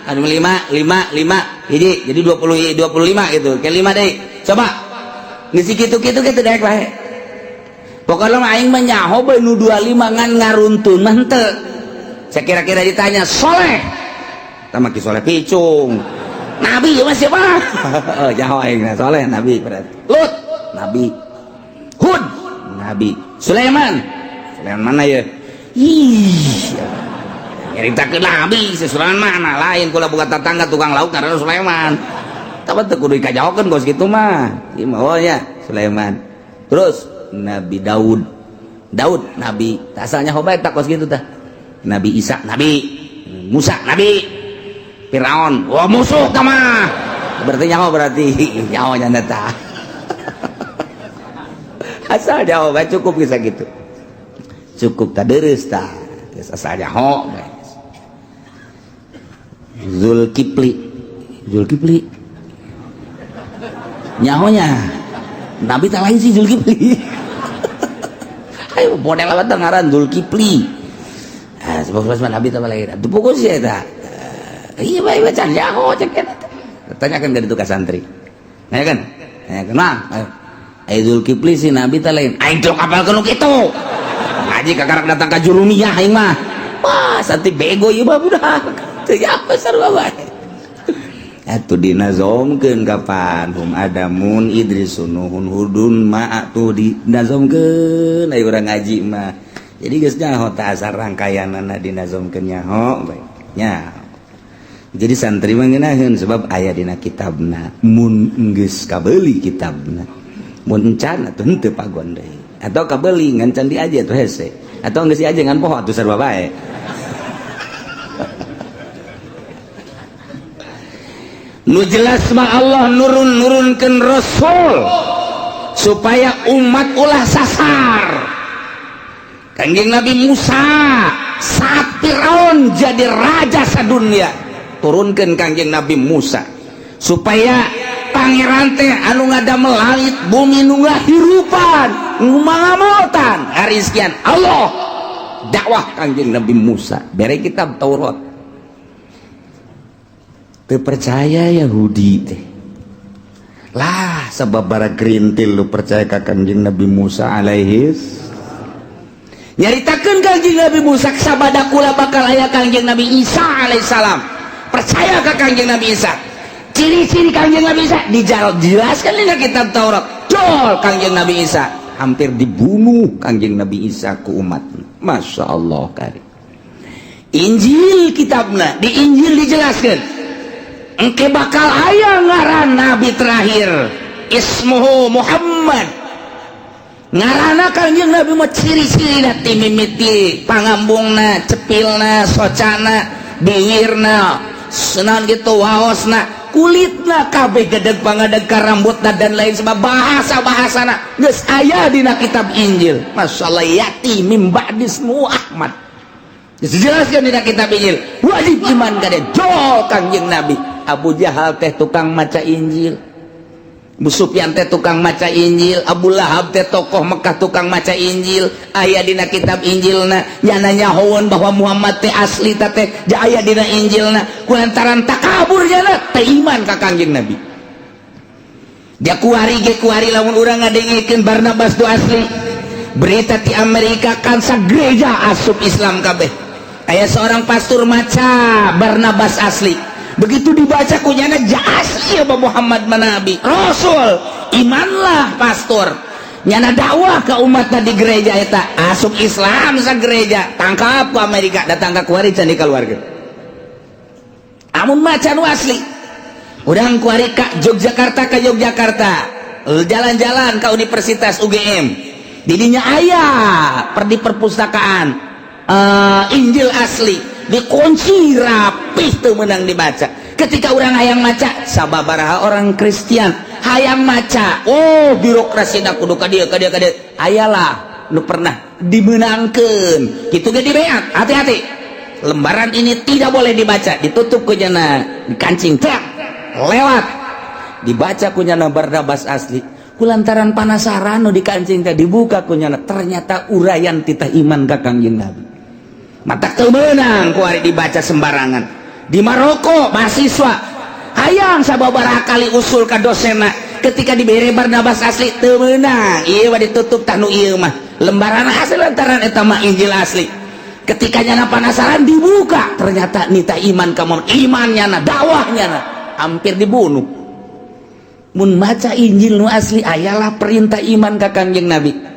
5 jadi 25 gitu kayak 5 deh coba ngisi gitu-gitu kita daek bae pokoknya mah aing mah nyaho bae nu 25 ngan ngaruntun mah henteu saya kira-kira ditanya soleh tamaki soleh picung nabi mah siapa oh nyaho aing soleh nabi berarti Lut nabi Hud nabi Sulaiman mana ya ih nyaritakeun nabi si Sulaiman mana lain kula boga tetangga tukang lauk ngaranna Sulaiman tapi teu kudu dikajaokeun kos kitu mah ieu mah oh nya Sulaiman terus Nabi Daud nabi asalnya hoba eta kos kitu tah Nabi Isa nabi Musa nabi Firaun wah musuh tah mah berarti nyaho nya tah asal nyaho bae cukup bisa gitu cukup tah deureus tah geus asal nyaho bae Zulkifli nyahonya Nabi tak lain sih Zulkifli ayo model apa tuh ngaran Zulkifli sebab Nabi tak lain itu pokok sih eta iya baik baca nyaho cek tanyakan ke itu ke santri nanya kan nah ayo Zulkifli si Nabi tak lain ayo dong kapal kenuk itu ngaji kakarak datang ke jurumiyah aing mah wah santi bego ieu mah budak teu apa sarua bae atuh dinazomkeun kapan hum adamun idrisun nuhun hudun ma atuh dinazomkeun aya urang ngaji mah jadi geus nyaho tah asar rangkayanana dinazomkeun nyaho bae nya jadi santri mah ngeunaheun sebab aya dina kitabna mun geus kabeuli kitabna mun encan atuh henteu pagon deui atau kabeuli ngan can diaje atuh hese atau geus diaje ngan poho atuh sarua bae nu jelas mah Allah nurunkeun rasul supaya umat ulah sasar kanjeng Nabi Musa saat Firaun jadi raja sadunya turunkeun kanjeng Nabi Musa supaya pangeran teh anu ngadamel langit bumi nu ngahirupan nu mangamotan hari sekian Allah dakwah kanjeng Nabi Musa bere kitab Taurat percaya Yahudi teh lah sebab bara gerintil lu percaya ka kanjeng Nabi Musa alaihis nyaritakeun kanjeng Nabi Musa sabada kula bakal aya kanjeng Nabi Isa alaihissalam percaya ka kanjeng Nabi Isa ciri-ciri kanjeng Nabi Isa dijelaskan dina kitab Taurat dol kanjeng Nabi Isa hampir dibunuh kanjeng Nabi Isa ku umat Masya Allah kari Injil kitabna di Injil dijelaskan engke bakal aya ngaran nabi terakhir ismuhu Muhammad ngaranna kanjeng Nabi mah ciri-cirina ti mimiti pangambungna cepilna socana bibirna senan gitu waosna kulitna kabeh gedeg pangadeg ka rambutna dan lain sebab bahasa-bahasana geus aya dina kitab Injil masyaallah yati mim ba'di ismu Ahmad dijelaskeun dina kitab Injil wajib iman kade jol kanjeng Nabi Abu Jahal teh tukang maca Injil Bu Sufyan teh tukang maca Injil, Abu Lahab teh tokoh Mekah tukang maca Injil, aya dina kitab Injilna nyana nyahoeun bahwa Muhammad teh asli teh aya dina Injilna, kulantaran takabur nyana teh iman ka Kangjeng Nabi. Dia kuari lamun urang ngadengikeun Barnabas tu asli. Berita di Amerika kan sa gereja asup Islam kabeh. Aya seorang pastor maca Barnabas asli. Begitu dibaca kunyana asli apa Muhammad manabi Rasul, imanlah pastor nyana dakwah ke umatna di gereja eta asup Islam sa gereja, tangkap ku Amerika, datang ka kuari can di keluarga. Amun maca nu asli urang kuari ka Yogyakarta, jalan-jalan ke Universitas UGM, didinya aya di perpustakaan Injil asli dikunci rapih tuh menang dibaca. Ketika orang hayang maca, sababaraha orang Kristen hayang maca, oh birokrasi nak kudu ka dieu ayalah nu pernah dimenangkeun kitu ge dibeat. Hati-hati, lembaran ini tidak boleh dibaca, ditutup ku nyana, dikancing teh lewat, dibaca ku nyana Barnabas asli. Kulantaran panasaran nu dikancing teh dibuka ku nyana, ternyata urayan titah iman ka Kangjeng Nabi. Mata kemenang kuari dibaca sembarangan. Di Maroko mahasiswa hayang sababaraha kali usul ka dosena, ketika dibere Barnabas asli temenang ieu mah ditutup tanu ieu mah lembaran asli lantaran eta mah Injil asli. Ketika nyana panasaran dibuka, ternyata nita iman ka Muhammad, imannya na dakwahnya na hampir dibunuh. Mun maca Injil nu asli ayalah perintah iman ka Kangjeng Nabi.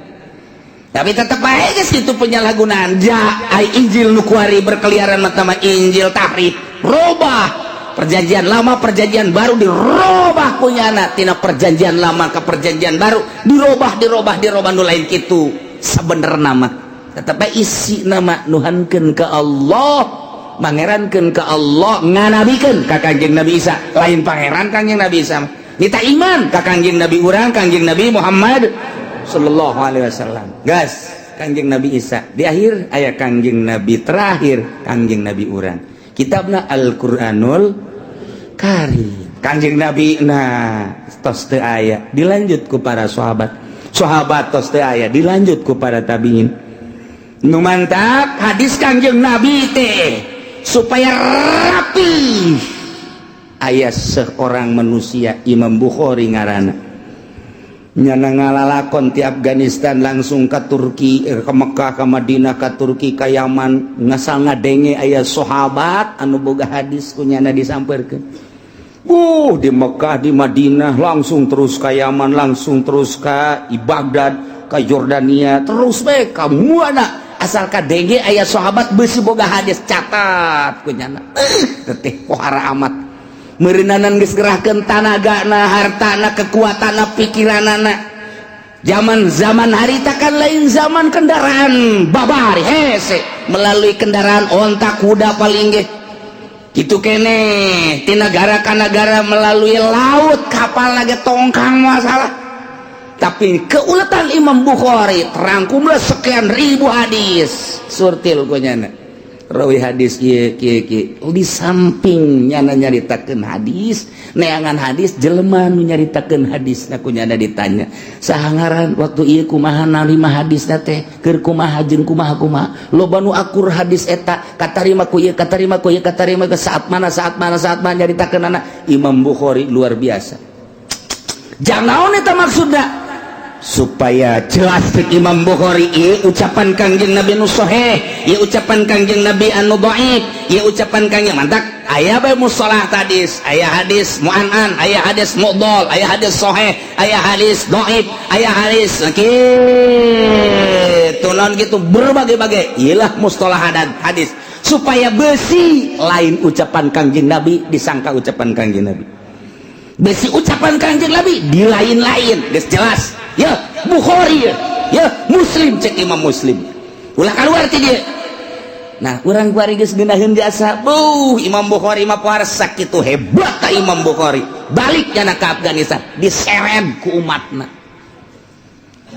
Tapi tetap aja situ penyalahgunaan. Ai Injil nu kuari berkeliaran matama Injil tahrif, robah perjanjian lama perjanjian baru dirobah kunyana tina perjanjian lama ke perjanjian baru dirobah nu lain kitu sabenerna nama. Tetap isi nama nuhankeun ka Allah, mangerankeun ka Allah, nganabikeun ka Kangjeng Nabi Isa, lain pangeran Kangjeng Nabi Isa. Nita iman ka Kangjeng Nabi urang, Kangjeng Nabi Muhammad sallallahu alaihi wasallam. Gas Kangjeng Nabi Isa di akhir aya Kangjeng Nabi terakhir Kangjeng Nabi urang. Kitabna Al-Qur'anul Karim. Kangjeng Nabi tos teu aya, dilanjut ku para sahabat tos teu aya, dilanjut ku para tabiin. Nu mantap hadis Kangjeng Nabi teh supaya rapi. Aya seorang manusia Imam Bukhari ngaranna, nyana ngalalakon ti Afghanistan langsung ke Turki, ke Mekah, ke Madinah, ke Turki, ke Yaman, ngasal ngadenge aya sahabat anu boga hadis kunyana disampeurkeun. Di Mekah, di Madinah, langsung terus ke Yaman, langsung terus ke Baghdad, ke Jordania, terus bae ka muana asal kadenge aya sahabat beusi boga hadis, catat kunyana. Teteh pohara amat. Meureunanan geus gerahkeun tanagana, hartana, kekuatanna, pikiranana. Zaman harita kan lain zaman kendaraan babari hese, melalui kendaraan onta kuda paling ge. Kitu kene ti negara ka negara melalui laut, kapal lagi tongkang masalah. Tapi keuletan Imam Bukhari terangkumlah sekian ribu hadis surtil kunyana. Rawi hadis kieu di samping nyana nyaritakeun hadis, neangan hadis jelema nu nyaritakeun hadis na kunyana ditanya, saha ngaran waktu ieu kumaha narima hadis teh, keur kumaha jeung kumaha loba nu akur hadis eta, katarima ku ieu katarima ke saat mana nyaritakeun anak Imam Bukhari luar biasa. Jang naon eta maksudna? Supaya jelas Imam Bukhari ieu ucapan Kangjeng Nabi anu sahih, ieu ucapan Kangjeng Nabi anu dhaif, ieu ucapan Kangjeng mantak aya bae mustalah hadis, aya hadis mu'an'an, aya hadis mu'dhal, aya hadis sahih, aya hadis dhaif, aya hadis kitu non gitu berbagai-bagai. Iyalah mustalah hadis supaya besi lain ucapan Kangjeng Nabi disangka ucapan Kangjeng Nabi, besi ucapan Kangjeng Nabi di lain-lain geus jelas. Ya Bukhari ya Muslim, cek Imam Muslim ulah keluar ti dia. Nah urang kuari geus geunaheun jasa, Imam Bukhari mah pohar sakitu hebat ka Imam Bukhari, balik kana ka Afghanistan diseret ku umatna,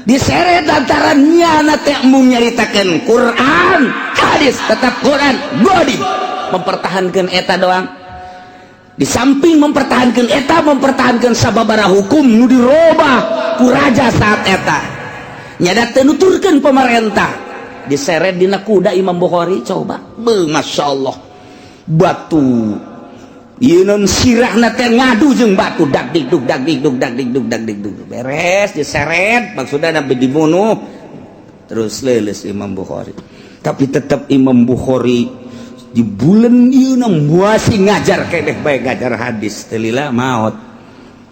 diseret lantaran nyana teh mung nyaritakeun Quran hadis, tetap Quran godin mempertahankan eta doang. di samping mempertahankan eta mempertahankan sababara hukum nu dirobah ku raja saat eta nyada teu nuturkeun pemerintah diseret dina kuda Imam Bukhari coba masya Allah batu ieu non sirahna teh ngadu jeung batu dak dikduk dak dikduk dak dikduk dak dikduk beres diseret maksudna nabi dibunuh terus leuleus Imam Bukhari tapi tetap Imam Bukhari di bulan ieu masih ngajar keneh bae ngajar hadis teu lila maot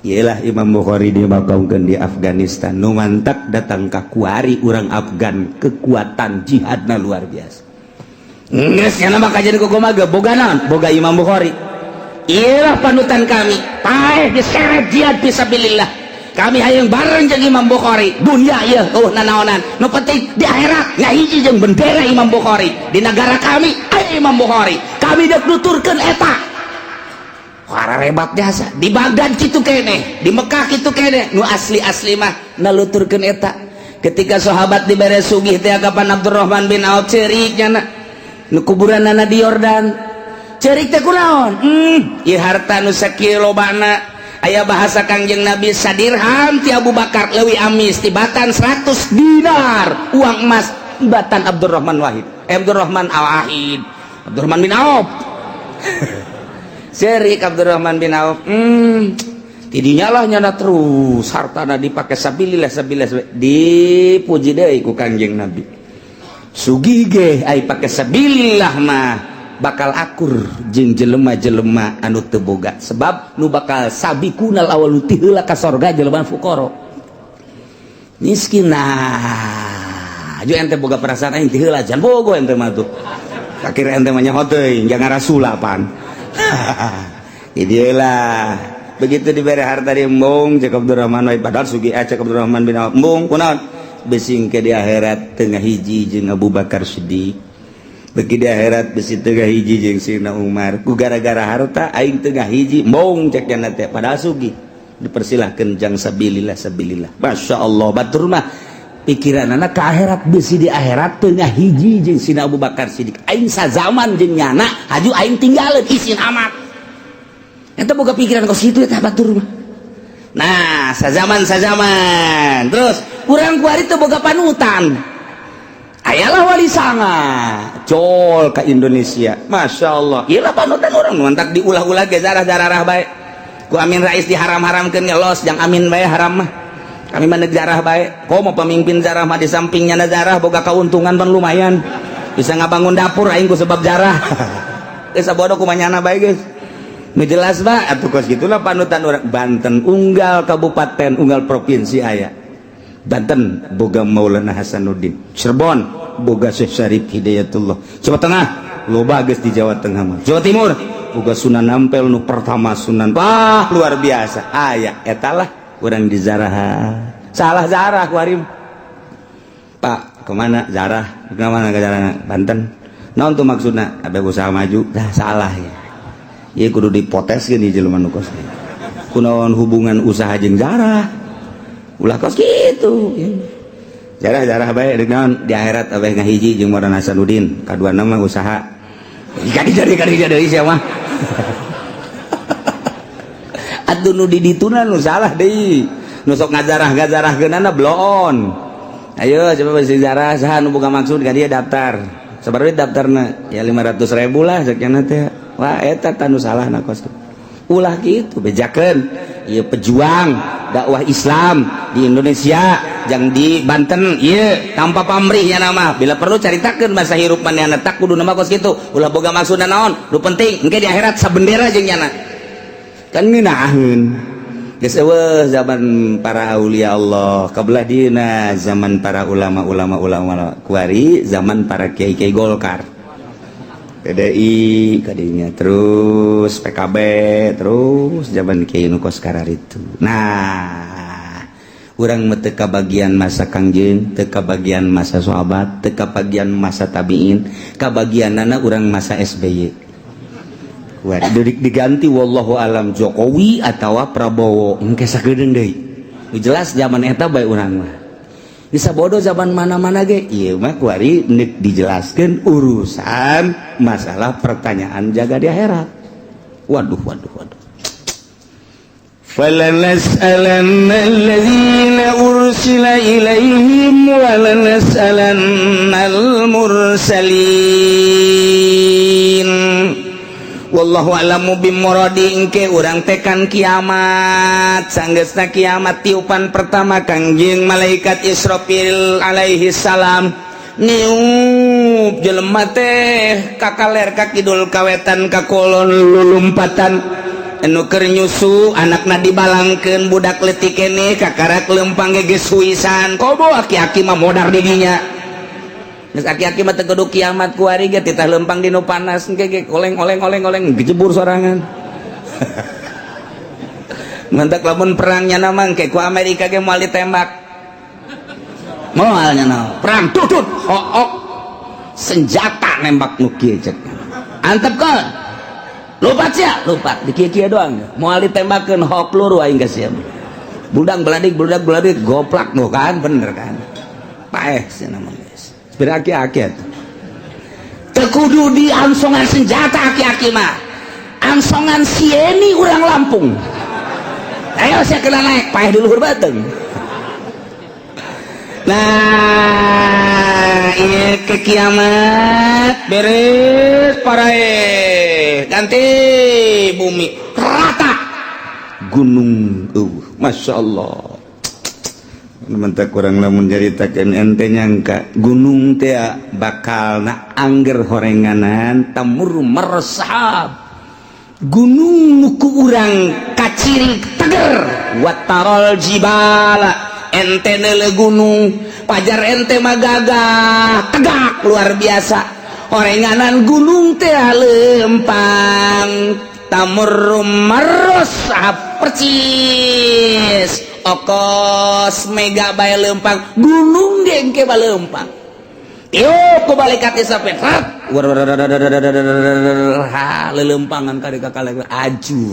iyalah Imam Bukhari dimakaungkeun di Afghanistan nu mantak datang ka kuari urang Afgan kekuatan jihadna luar biasa geus nya mah kajian kumaha ge boga naon boga Imam Bukhari iyalah panutan kami paeh diseret jihad fisabilillah kami hayang bareng jeung Imam Bukhari dunia ieu nanaonan nu penting di akhirat ngahiji jeung bendera Imam Bukhari di negara kami aya Imam Bukhari kami dek nuturkeun eta wara rebat jasa di Baghdad kitu keneh di Mekah kitu keneh nu asli-asli mah naluturkeun eta ketika sahabat dibere sugih teh kapan Abdurrahman bin Auf ceurik nya nu kuburanna di Yordan ceurik teh kunaon ieu harta nu sakieu lobana aya bahasa Kangjeng Nabi sadirham ti Abu Bakar leuwih amis tibatan 100 dinar uang emas tibatan Abdurrahman Abdurrahman Al-Wahid Abdurrahman bin Auf serik Abdurrahman bin Auf tidinya lah nyana terus hartana dipake sabilillah dipuji deui ku Kangjeng Nabi sugih ge ai pake sabilillah mah bakal akur jeung jelema-jelema anu teu boga sebab nu bakal sabiqunal awwalu ti heula ka sorga jelema fuqara miskin aju ente boga perasaan aing ti heula jan bogo ente mah tuh kakir ente mah nyaho teuing jangan rasulapan idielah begitu dibere harta di embung cek Abdurrahman wae padahal sugih cek Abdurrahman bin Auf embung kunaon besing ke di akhirat tengah hiji jeung Abu Bakar Siddiq bagi di akhirat besi tengah hiji jeung Sayyidina Umar ku gara-gara harta aing tengah hiji mong cek cenah teh padahal sugih dipersilahkeun jang sabilillah Masya Allah batur mah pikiranana ka akhirat besi di akhirat tengah hiji jeung Sayyidina Abu Bakar Siddiq aing sazaman jeung nyana haju aing tinggalin isin amat eta boga pikiran kos kitu eta batur mah nah sazaman terus urang kuari teu boga panutan ayalah wali sanga col ke Indonesia Masya Allah iyalah panutan orang mantak diulah-ulah ge zarah-zarah bae ku Amin Rais diharam-haramkeun ngelos jang Amin bae haram mah kami mah zarah bae komo pemimpin zarah mah di sampingnya zarah boga kauntungan pan lumayan bisa ngabangun dapur aing ku sebab zarah geus sabodo kumanyana bae geus nu jelas ba atuh kos gitulah panutan urang Banten unggal kabupaten unggal provinsi aya Banten boga Maulana Hasanuddin Cirebon boga Syekh Syarif Hidayatullah Jawa Tengah loba geus di Jawa Tengah mah Jawa Timur boga Sunan Ampel nu pertama Sunan wah luar biasa aya eta lah urang di zarah salah zarah kuarim Pak kemana zarah kemana ke zarah Banten naon tuh maksudna abeh usaha maju dah salah ya ieu kudu dipoteskeun di jelema nu kos kunaon hubungan usaha jeung zarah ulah kos gitu jarah baik dengan di akhirat abeh ngahiji jeung Maulana Hasanuddin kadua nama usaha kadi dari siapa atuh nu di dituna nu salah deui nu sok ngajarah geunana bloon ayo coba bisi jarah saha nu boga maksud ka dia daftar sabaraha daftarna ya 500.000 lah sakiana teh wah eta tanu salahna kos ulah gitu bejakeun ieu pejuang dakwah Islam di Indonesia jang di Banten ieu tanpa pamrihnya nama bila perlu caritakeun masa hirup manehna tak kudu nama kos kitu ulah boga maksudna naon nu penting engke di akhirat sabendera jeung nyana kan ngeunaheun geus eueuh zaman para aulia Allah kabelah dina zaman para ulama kuari zaman para kiai-kiai Golkar PDI kadinya terus PKB terus zaman Kiai nu kos kararitu nah urang mah teu kabagian masa Kangjeng teu kabagian masa sahabat teu kabagian masa tabiin kabagianana urang masa SBY wah diganti wallahu alam Jokowi atawa Prabowo engke sagedeung deui jelas zaman eta bae urang mah bisa bodoh zaman mana-mana ge iya mah kuari nek dijelaskan urusan masalah pertanyaan jaga di akhirat waduh فلنسألن الذين أرسل إليهم ولنسألن المرسلين wallahu a'lamu bimuradi. Engke urang tekan kiamat sanggeusna kiamat tiupan pertama Kangjeng malaikat Israfil alaihi salam niup jelema teh kakaler ka kidul kawetan ka kulon lulumpatan anu keur nyusu anakna dibalangkeun budak leutik keneh kakarak leumpang geus suisan kobo aki-aki mah modar di dinya geus aki-aki mah teu kudu kiamat ku ari ge titah leumpang dinu panas ge oleng dijebur sorangan mantak lamun perangnya namang ke ku Amerika ge moal ditembak moal nya perang tutut hook senjata nembak nu kieu cek antep kan lupat sia lupat di kieu doang moal ditembakeun hok luru aing geus sia budak beladik goplak nu kan bener kan paeh sia nama geus beraki-aki teu kudu diansongan senjata aki-aki mah ansongan sieni urang Lampung ayo sia kena naik paeh di luhur bateung nah ini ke kiamat beres parae ganti bumi rata gunung Masya Allah mentak kurang lamun jaritakeun ente nyangka gunung teh bakal na angger horenganan tamur meresahab gunung nuku urang kaciri teger watarol jibala ente neule gunung pajar ente mah gagah tegak luar biasa horenganan gunung teh leumpang tamur marus percis okos mega bae leumpang gunung dengke ba leumpang tiup ku balikat Israfil lelempangan ka kakale aju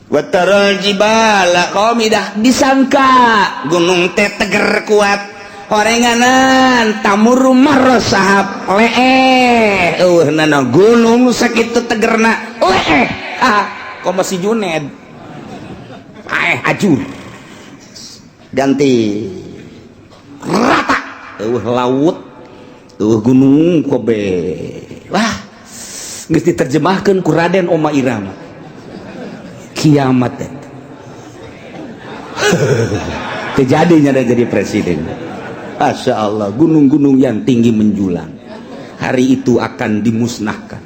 wataral jibala qamidah disangka gunung teh teger kuat horenganan tamur marosahab leeh nana gunung sakitu tegerna leeh kok masih Juned ajur ganti rata laut gunung kobe wah geus diterjemahkeun ku Raden Oma Irama kiamat terjadinya ada jadi presiden. Masya Allah gunung-gunung yang tinggi menjulang hari itu akan dimusnahkan.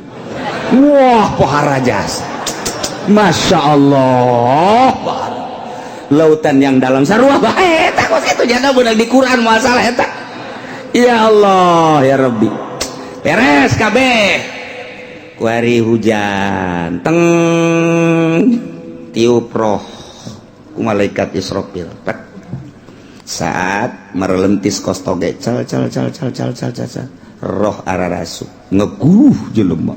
Wah pohara jasa Masya Allah lautan yang dalam sarua bae eta kos itu jana beunang di Quran masalah eta ya Allah ya Rabbi beres kabeh ku hari hujan teng tiup roh ku malaikat Israfil saat merelentis kostoge cal roh ararasuk ngeguruh jelema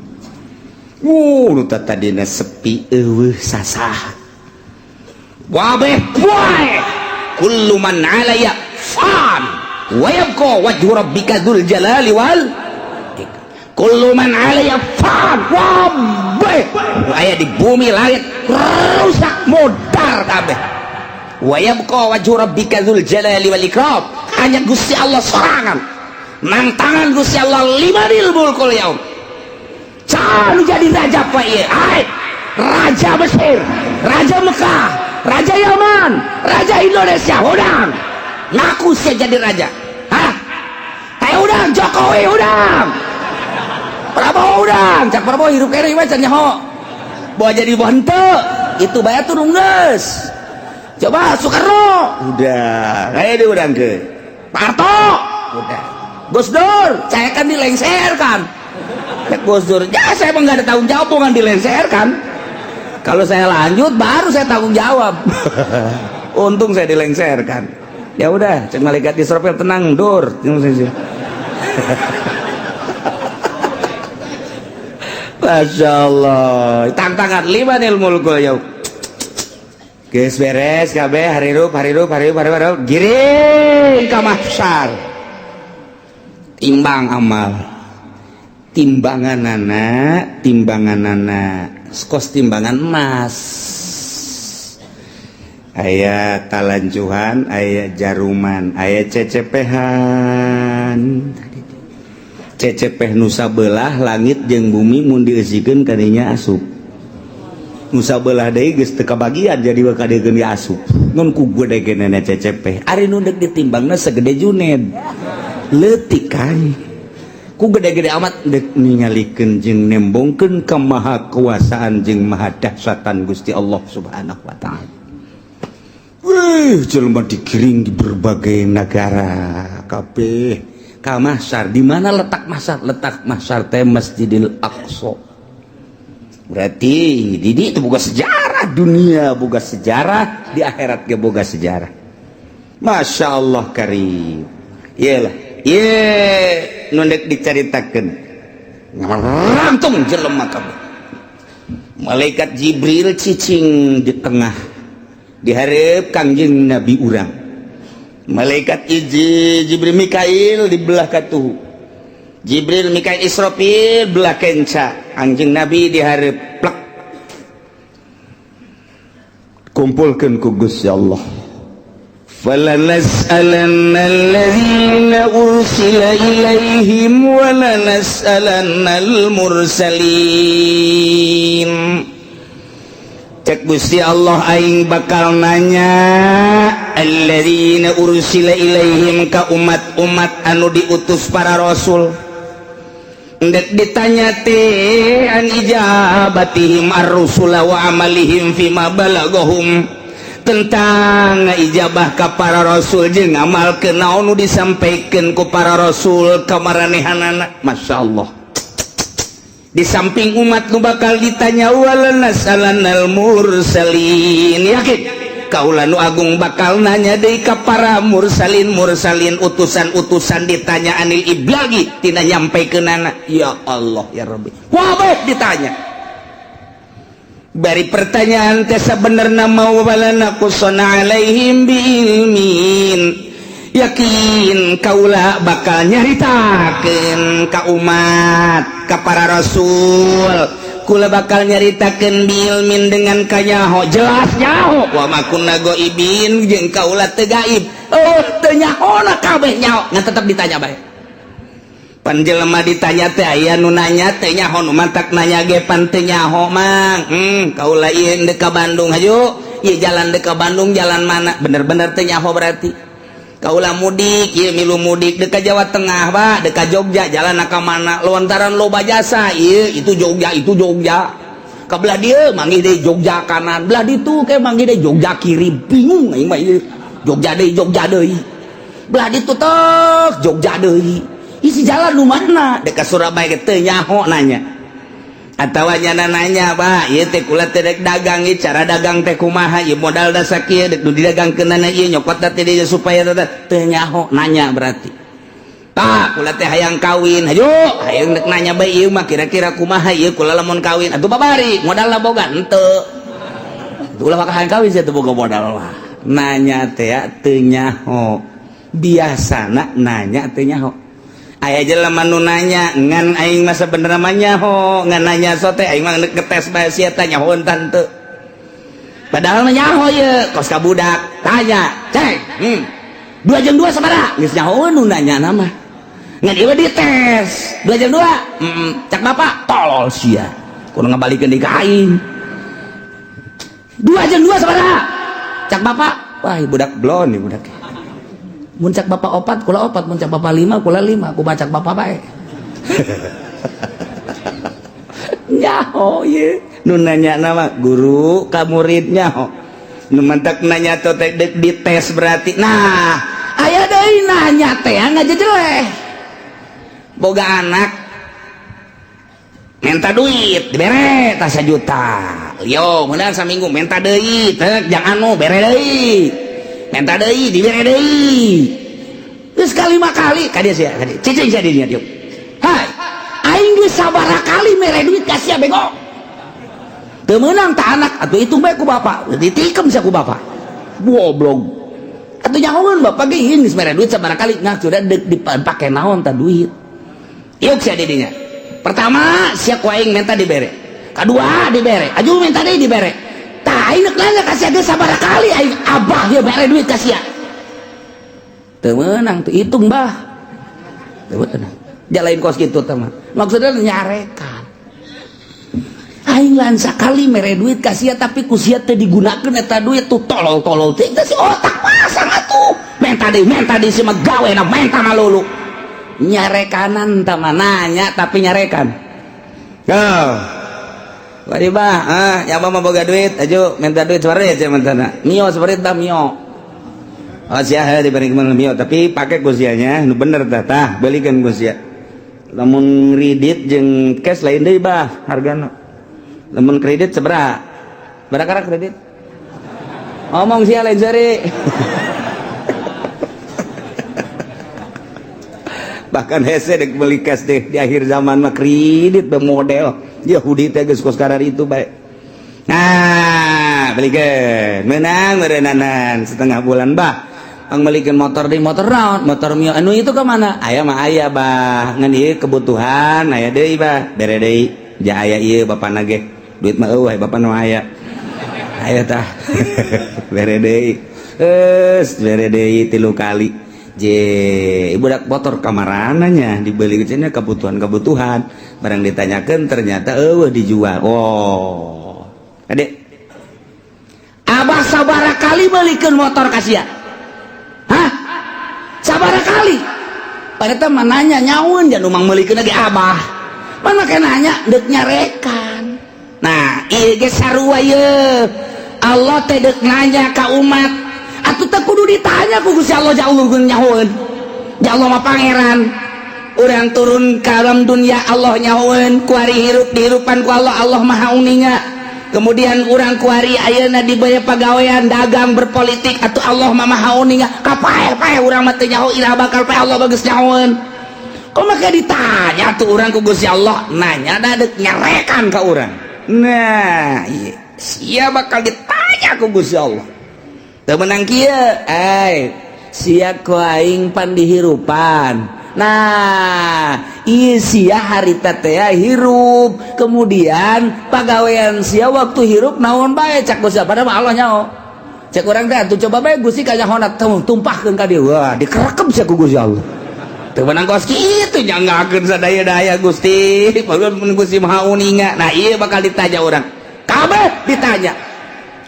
nu tadina sepi eueuh sasah wabeh wae kullu man 'alaya fan wa yabqa wajhu rabbika dzul jalali wal kullu man 'alaya fan wabeh aya di bumi langit rusak modar kabeh wa yabqa wajhu rabbika dzul jalali wal ikram hanya Gusti Allah sorangan nang tangan Gusti Allah limanil mulkul yaum can jadi raja apa ieu raja Mesir raja Mekah raja Yaman raja Indonesia udang ngaku sia jadi raja udang Jokowi udang Prabowo udang cak Prabowo hidup kene mah can nyaho bawa jadi henteu itu bayar turun geus coba Soekarno udah kayak dia udang ke Pak Harto udah Gus Dur saya kan dilengserkan Gus Dur ya saya emang gak ada tanggung jawab bukan dilengserkan kalau saya lanjut baru saya tanggung jawab untung saya dilengserkan ya udah cek malaikat Israfil tenang Dur Masya Allah tantangan limanil mulkul yaum geus beres kabeh harirup giring ka mahsyar timbang amal timbanganana kos timbangan emas aya talancuhan, aya jaruman, aya cecepehan. Cecepeh nusa belah langit jeung bumi mun dieusigkeun kadinya asup. Nusa belah deui geus teu kabagian jadi kadegeun asup. Ngun ku gede genana cecepeh. Ari nu deuk ditimbangna segede Juned. Leutik kan. Ku gede-gede amat dek ningalikeun jeung nembongkeun ka maha kuasaan jeung maha dahsyatan Gusti Allah Subhanahu wa taala. Wih, jelema dikiring di berbagai negara kabeh ka mahsyar. Di mana letak mahsyar? Letak mahsyar teh Masjidil Aqsa. Berarti di dieu boga sejarah, dunia boga sejarah, di akhirat ge boga sejarah. Masya Allah karim. Iyalah. Ye nundek dicaritakeun ngrantung jelema kabeh. Malaikat Jibril cicing di tengah dihareup Kangjeng Nabi urang. Malaikat Jibril Mikail di belah katuhu. Jibril Mikail Israfil belah kenca. Kangjeng Nabi dihareup plek. Kumpulkeun ku Gusti Allah. فَلَنَسْأَلَنَّ الَّذِينَ أُرْسِلَ إِلَيْهِمْ وَلَنَسْأَلَنَّ الْمُرْسَلِينَ. Cek Gusti Allah aing bakal nanya alladzina ursila ilaihim ka umat-umat anu diutus para rasul. Ndek ditanya teh an ijabatihim ar-rusula wa amalihim fima balagahum, tentang ijabah ka para rasul jeung amal kenaon nu disampaikan ku para rasul ka maranehanana. Masyaallah. Di samping umat nu bakal ditanya walanas'alannal mursalin, yakin kaula nu agung bakal nanya deui ka para mursalin utusan-utusan ditanya anil iblagi tina nyampaikeunana. Ya Allah ya Rabbi, wabah ditanya. Bari pertanyaan teh sabenerna mau balana kusana alaihim biilmin, yakin kaula bakal nyaritakeun ka umat ka para rasul, kula bakal nyaritakeun biilmin dengan kanyaho, jelas nyaho. Wa makunna goibin jeung kaula teu gaib. Oh teu nyahona kabeh nyaho, ngan tetep ditanya bae. Pan jelema ditanya teh aya nu nanya teh nyaho, nu mantak nanya ge pan teu nyaho mang. Kaula ieu deuk ka Bandung hayu, ieu jalan deuk ka Bandung jalan mana? Bener-bener teu nyaho berarti. Kaula mudik, ieu milu mudik deuk ka Jawa Tengah, Pak, deuk ka Jogja, jalan ka mana? Lontaran loba jasa, ieu itu Jogja. Ka belah dieu manggih deui Jogja kanan, belah ditu ke manggih deui Jogja kiri. Bingung aing mah ieu. Jogja deui. Belah ditu teh Jogja deui. Isi jalan lu mana? Dekat Surabaya teu nyaho nanya. Atawa nyana nanya, Pak, ieu teh kula teh rek dagang ieu, cara dagang teh kumaha? Ieu modal da sakieu deuk didagangkeunana ieu nyokot teh dia supaya teu nyaho nanya berarti. Pak, kula teh hayang kawin. Hayu, hayang deuk nanya bae ieu mah kira-kira kumaha ieu kula lamun kawin. Atuh babari, modalna boga henteu. Ulah bakal hayang kawin teh boga modal mah. Nanya teh teu nyaho. Biasana nanya teu nyaho. Aya jelema nu nanya ngan aing mah sabenerna mah nyaho, ngan nanya sote aing mah ngetes bae sia teh nyahoeun tante. Padahal mah nyaho ye, kos ka budak tanya, "Cek, 2 + 2 sabaraha?" Geus nyahoeun nu nanya mah. Ngan ieu dites, 2 + 2. Cak bapak tolol sia. Kudu ngabalikeun deui ka aing. 2 + 2 sabaraha? Cak bapak, wah budak blon nih budak. Muncak bapak 4 kula 4, muncak bapak 5 kula 5, aku bacak bapak bae. Nyaho ye nu nanya nama guru ka muridnya ho, nu mantak nanya teh deuk dites berarti. Nah aya deui nanya teh ngajejeleh boga anak minta duit dibere tas 1 juta, yo meunang saminggu minta deui teh jangan anu bere deui, minta deui dibere deui. Geus ka 5 kali ka dieu sia, cicing sia dieu dieu. Hai, aing geus sabaraha kali mere duit ka sia bego. Teu meunang tah anak atuh hitung bae ku bapak, ditikem sia ku bapak. Goblok. Atuh nyahoeun bapak ge ieu geus mere duit sabaraha kali, ngak sudah deuk dipake naon tah duit. Ieu sia didinya. Pertama sia ku aing minta dibere. Kadua dibere, aju minta deui dibere. Tah aing nanya kasih ge sabaraha kali aing abah dia bare duit kasih ya teu meunang teu hitung bah teu meunang jalain kos kitu teh mah maksudna nyarekan aing lain sakali mere duit kasih ya tapi ku sia teu digunakeun eta duit tuh tolol-tolol teh si otak pasang atuh menta deui si mah gawena menta malulu nyarekanan teh mah nanya tapi nyarekan Wadi bah, nyapa mah boga duit, ajo minta duit separit ya mentana. Mio separit dah mio. Oh sia dibanding kemana mio, tapi pakai kusianya, nu bener tah, belikan kusia. Lamun kredit jeung cash lain deui bah, hargana. Lamun kredit sabaraha? Barakara kredit? Ngomong sia lain sari. Bahkan hese dek beli cash deh di akhir zaman mah kredit bermodel. Yahudi teh geus kos karar itu bae. Nah, belikeun. Meunang meureunnan setengah bulan bah. Ang melikeun motor deui motor naon? Motor Mio. Anu itu ka mana? Aya mah aya bah. Ngan ieu kebutuhan aya deui bah. Bere deui. Ja aya ieu bapana ge. Duit mah eueuh bapana mah aya. Aya tah. Bere deui. Bere deui 3 kali. Budak motor kamarananya dibeli kecilnya kebutuhan barang ditanyakan ternyata dijual. Oh adek abah sabaraha kali belikan motor kasia hah sabaraha kali pada teman nanya nyaun jangan umang belikan lagi abah mana kayak nanya dek nyarekan nah iya ge sarua ye Allah teh dek nanya ka umat atuh teh kudu ditanya ku Gusti Allah jauh nyahoeun. Ja Allah mah pangeran. Urang turun ka alam dunia Allah nyahoeun, kuari hirup dihirupan ku Allah, Allah Maha Uninga. Kemudian urang kuari ayeuna di baya pagawean, dagang, berpolitik atuh Allah mah Maha Uninga. Kapae urang mah teu nyaho ira bakal pae Allah bageus nyahoeun. Kumaha ditanya tuh urang ku Gusti Allah, nanya da deuk nyarekan ka urang. Nah, ieu sia bakal ditanya ku Gusti Allah. Teu menang kieu sia ku aing pan dihirupan. Nah ieu sia harita teh hirup kemudian pagawean sia waktu hirup naon bae cak Gusti padahal Allah nyaho cek urang teh atuh coba bae Gusti kanyahona tumpahkeun ka dieu wah dikerekem sia ku Gusti Allah teu menang kos kitu nyanggakeun sadaya-daya Gusti pangeunan Gusti Maha Uninga. Nah ieu bakal ditanya urang kabeh ditanya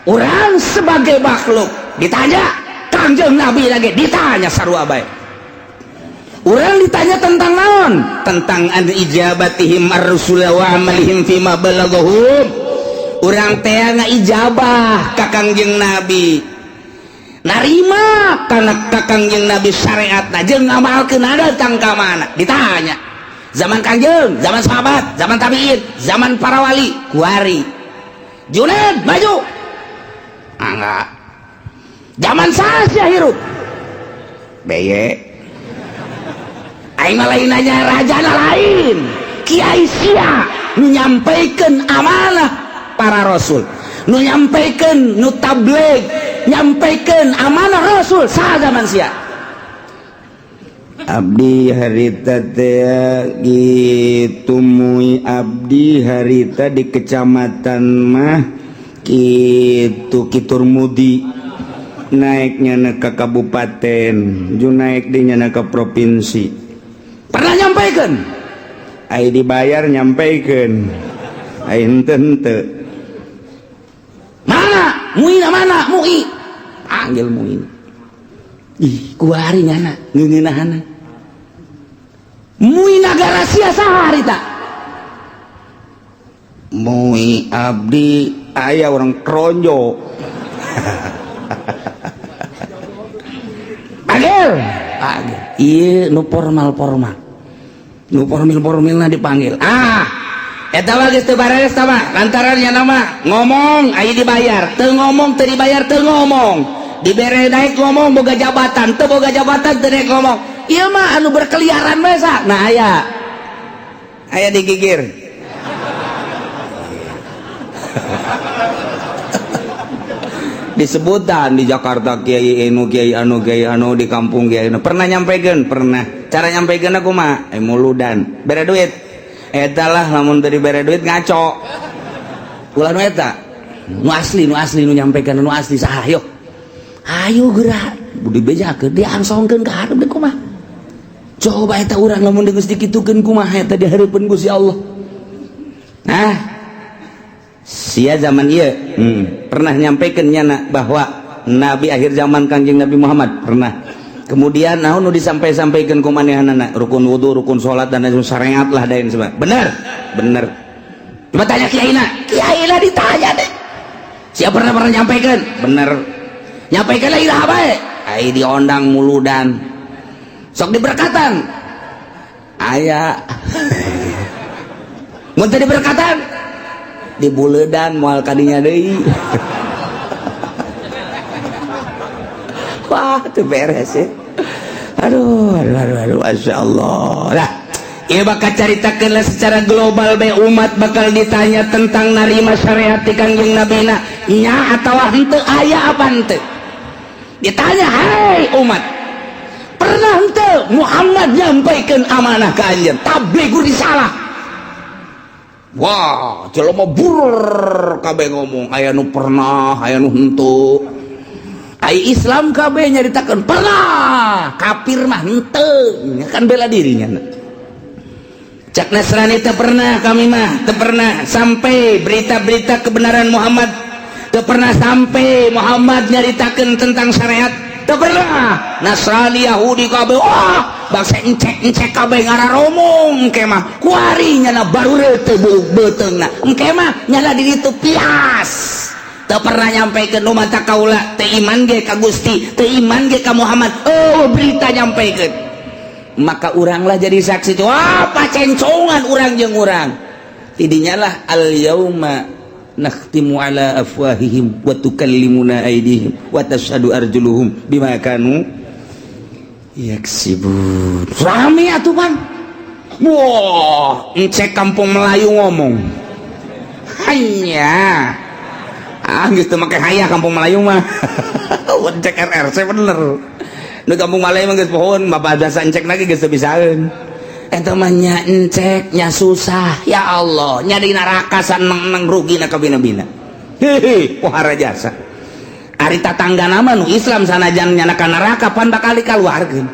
urang sebagai makhluk ditanya Kangjeng Nabi lagi ditanya sarua bae urang ditanya tentang naon tentang an ijabatihim ar-rusul wa amalihim fima balaghahum urang teh ngaijabah ka Kangjeng Nabi narima kana ka Kangjeng Nabi syariatna jeung ngamalkeun datang ka mana ditanya zaman Kangjeng zaman sahabat zaman tabiin zaman para wali kuari Junaid maju enggak zaman saya hirup beye aing mah lain nanya rajana lain kiai sia nu nyampaikeun amanah para rasul nu nyampaikeun nu tabligh nyampaikeun amanah rasul saha zaman sia abdi harita teh gitu mui abdi harita di kecamatan mah kitu Kiturmudi naiknya ke kabupaten ju naik dinya ke provinsi pernah nyampaikan ai dibayar nyampaikan ai henteu mana muina mana mui panggil muina ih kuari ngana ngeungeunahana mui nagara sia saha harita mui abdi aya orang kronjo agel iya nu formal nu formal dipanggil eta mah geus teu bareres tah mah lantaran nya nama ngomong aya dibayar teu ngomong teu dibayar teu ngomong dibere naik ngomong boga jabatan teu boga jabatan teu naik ngomong ieu mah anu berkeliaran we sa nah aya digigir disebutan di Jakarta kiai anu di kampung kiai anu pernah nyampaikan pernah cara nyampaikan aku mah muludan bere duit eta lah lamun teu dibere duit ngaco ulah nu eta nu asli nu nyampaikan nu asli saha ayo gerak budi bejakeun diangsongkeun ka hareup deui kumaha coba eta urang lamun geus dikitukeun kumaha eta dihareupeun Gusti Allah. Nah sia zaman ieu pernah nyampaikan nyana bahwa Nabi akhir zaman Kangjeng Nabi Muhammad pernah. Kemudian naon nu disampaikan ku manehanana rukun wudu, rukun salat dan syariat lah dain sebab. Bener. Coba tanya kiaina ditanya deh. Siapa pernah nyampaikan? Bener. Nyampaikan lagi lah bae. Ai diondang muludan. Sok diberkatan. Aya. Mun teu diberkatan dibuleudan moal kadinya deui. Wah, itu beres ya. Aduh, Masya Allah. Nah, ia bakal ceritakan secara global be umat bakal ditanya tentang narima syariat di Kangjeng Nabi na nya atau henteu aya apa henteu. Ditanya, hai umat, pernah henteu Muhammad nyampaikan amanah ka anjeun tablighur risalah. Wah, jelema burr kabeh ngomong aya nu pernah, aya nu henteu. Ai Islam kabeh nyaritakeun pernah, kafir mah henteu, kan bela dirinya. Cak Nasrani teu pernah, kami mah teu pernah sampai berita-berita kebenaran Muhammad, teu pernah sampai Muhammad nyaritakeun tentang syariat, teu pernah. Nasrani Yahudi kabeh wah, bangsa encek kabeh ngararomong engke mah. Kuari nyana baru teu beuteungna. Engke mah nyana di ditu pias. Tak pernah nyampaikan nu mata kaula teu iman ge ka Gusti, teu iman ge ka Muhammad. Oh, berita nyampaikan. Maka uranglah jadi saksi itu. Wah, pacencongan urang jeung urang. Tidinya lah al yauma nakhtimu ala afwahihim wa tukallimuna aydihim wa tashhadu arjuluhum bima kanu yaksibun. Rame atuh Bang. Wah, encek kampung Melayu ngomong. Hanya gitu make hayah kampung Melayu mah. Cek RRC bener. Nu kampung Melayu mah geus pohon bapak bahasa encek lagi geus bisaeun. Eta mah nya encek nya susah. Ya Allah, nya di neraka saneng rugina ka bina-bina. Hehe, pohara jasa. Ari tatanggana mah nu Islam sanajan nya ka neraka pan bakal dikaluarkeun.